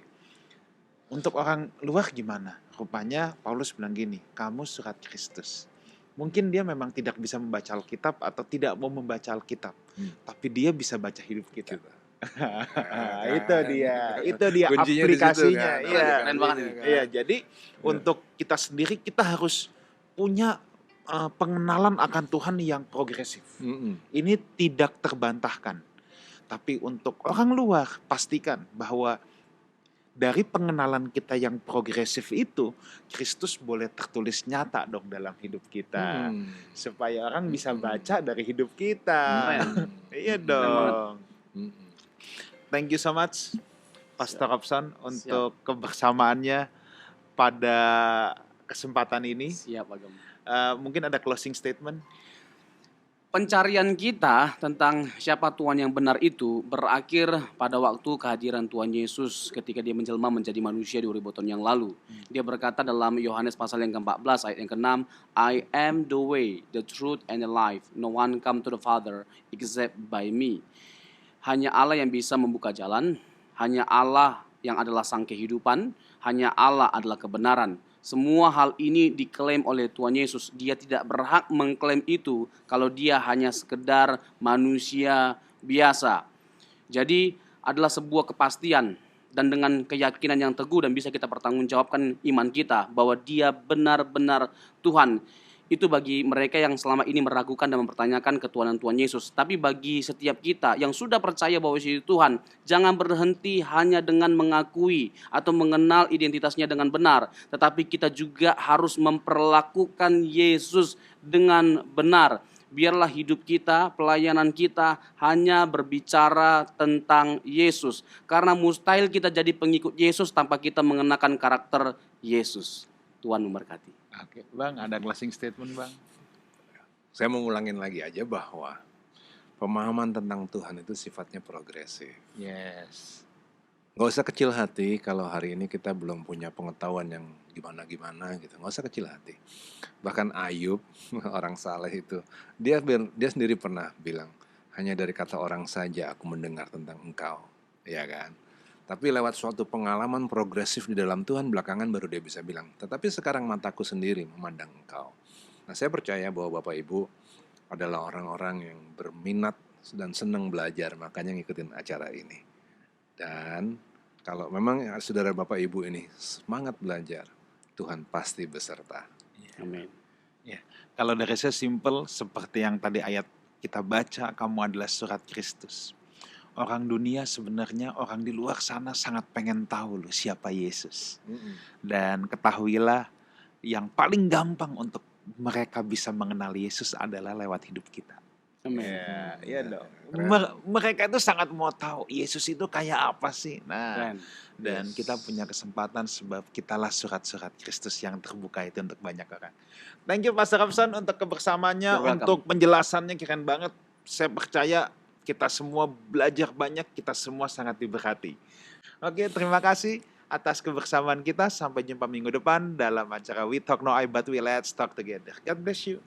Untuk orang luar gimana? Rupanya Paulus bilang gini, kamu surat Kristus. Mungkin dia memang tidak bisa membaca Alkitab atau tidak mau membaca Alkitab. Tapi dia bisa baca hidup kita. Itu dia Kuncinya di situ, aplikasinya. kan? Iya. Keren banget ini. Iya, jadi untuk kita sendiri kita harus punya pengenalan akan Tuhan yang progresif. Ini tidak terbantahkan. Tapi untuk orang luar, pastikan bahwa dari pengenalan kita yang progresif itu, Kristus boleh tertulis nyata dong dalam hidup kita. Supaya orang bisa baca dari hidup kita. Keren. Iya dong. Thank you so much, Pastor Robson, untuk kebersamaannya pada kesempatan ini. Siap, Agam. Mungkin ada closing statement. Pencarian kita tentang siapa Tuhan yang benar itu berakhir pada waktu kehadiran Tuhan Yesus ketika dia menjelma menjadi manusia 2000 tahun yang lalu. Dia berkata dalam Yohanes pasal yang ke-14 ayat yang ke-6, I am the way, the truth, and the life. No one come to the Father except by me. Hanya Allah yang bisa membuka jalan, hanya Allah yang adalah sang kehidupan, hanya Allah adalah kebenaran. Semua hal ini diklaim oleh Tuhan Yesus. Dia tidak berhak mengklaim itu kalau dia hanya sekedar manusia biasa. Jadi adalah sebuah kepastian dan dengan keyakinan yang teguh dan bisa kita pertanggungjawabkan iman kita bahwa dia benar-benar Tuhan. Itu bagi mereka yang selama ini meragukan dan mempertanyakan ketuhanan Tuhan Yesus. Tapi bagi setiap kita yang sudah percaya bahwa Yesus itu Tuhan, jangan berhenti hanya dengan mengakui atau mengenal identitasnya dengan benar. Tetapi kita juga harus memperlakukan Yesus dengan benar. Biarlah hidup kita, pelayanan kita hanya berbicara tentang Yesus. Karena mustahil kita jadi pengikut Yesus tanpa kita mengenakan karakter Yesus. Tuhan memberkati. Oke, Bang, ada closing statement, Bang? Saya mau ngulangin lagi aja bahwa pemahaman tentang Tuhan itu sifatnya progresif. Yes. Nggak usah kecil hati kalau hari ini kita belum punya pengetahuan yang gimana-gimana gitu. Nggak usah kecil hati. Bahkan Ayub, orang saleh itu, dia sendiri pernah bilang, hanya dari kata orang saja aku mendengar tentang engkau. Ya kan? Tapi lewat suatu pengalaman progresif di dalam Tuhan, belakangan baru dia bisa bilang, tetapi sekarang mataku sendiri memandang engkau. Nah, saya percaya bahwa Bapak Ibu adalah orang-orang yang berminat dan senang belajar, makanya ngikutin acara ini. Dan kalau memang saudara Bapak Ibu ini semangat belajar, Tuhan pasti beserta. Amin. Ya, kalau dari saya simple seperti yang tadi ayat kita baca, kamu adalah surat Kristus. Orang dunia sebenarnya, orang di luar sana sangat pengen tahu loh siapa Yesus. Dan ketahuilah yang paling gampang untuk mereka bisa mengenal Yesus adalah lewat hidup kita. Amin. Iya dong. Keren. Mereka itu sangat mau tahu Yesus itu kayak apa sih. Nah, Keren. dan Yes. kita punya kesempatan sebab kitalah surat-surat Kristus yang terbuka itu untuk banyak orang. Thank you Pastor Robson untuk kebersamaannya, You're welcome. untuk penjelasannya keren banget. Saya percaya kita semua belajar banyak, kita semua sangat diberkati. Oke, terima kasih atas kebersamaan kita. Sampai jumpa minggu depan dalam acara We Talk No I But We Let's Talk Together. God bless you.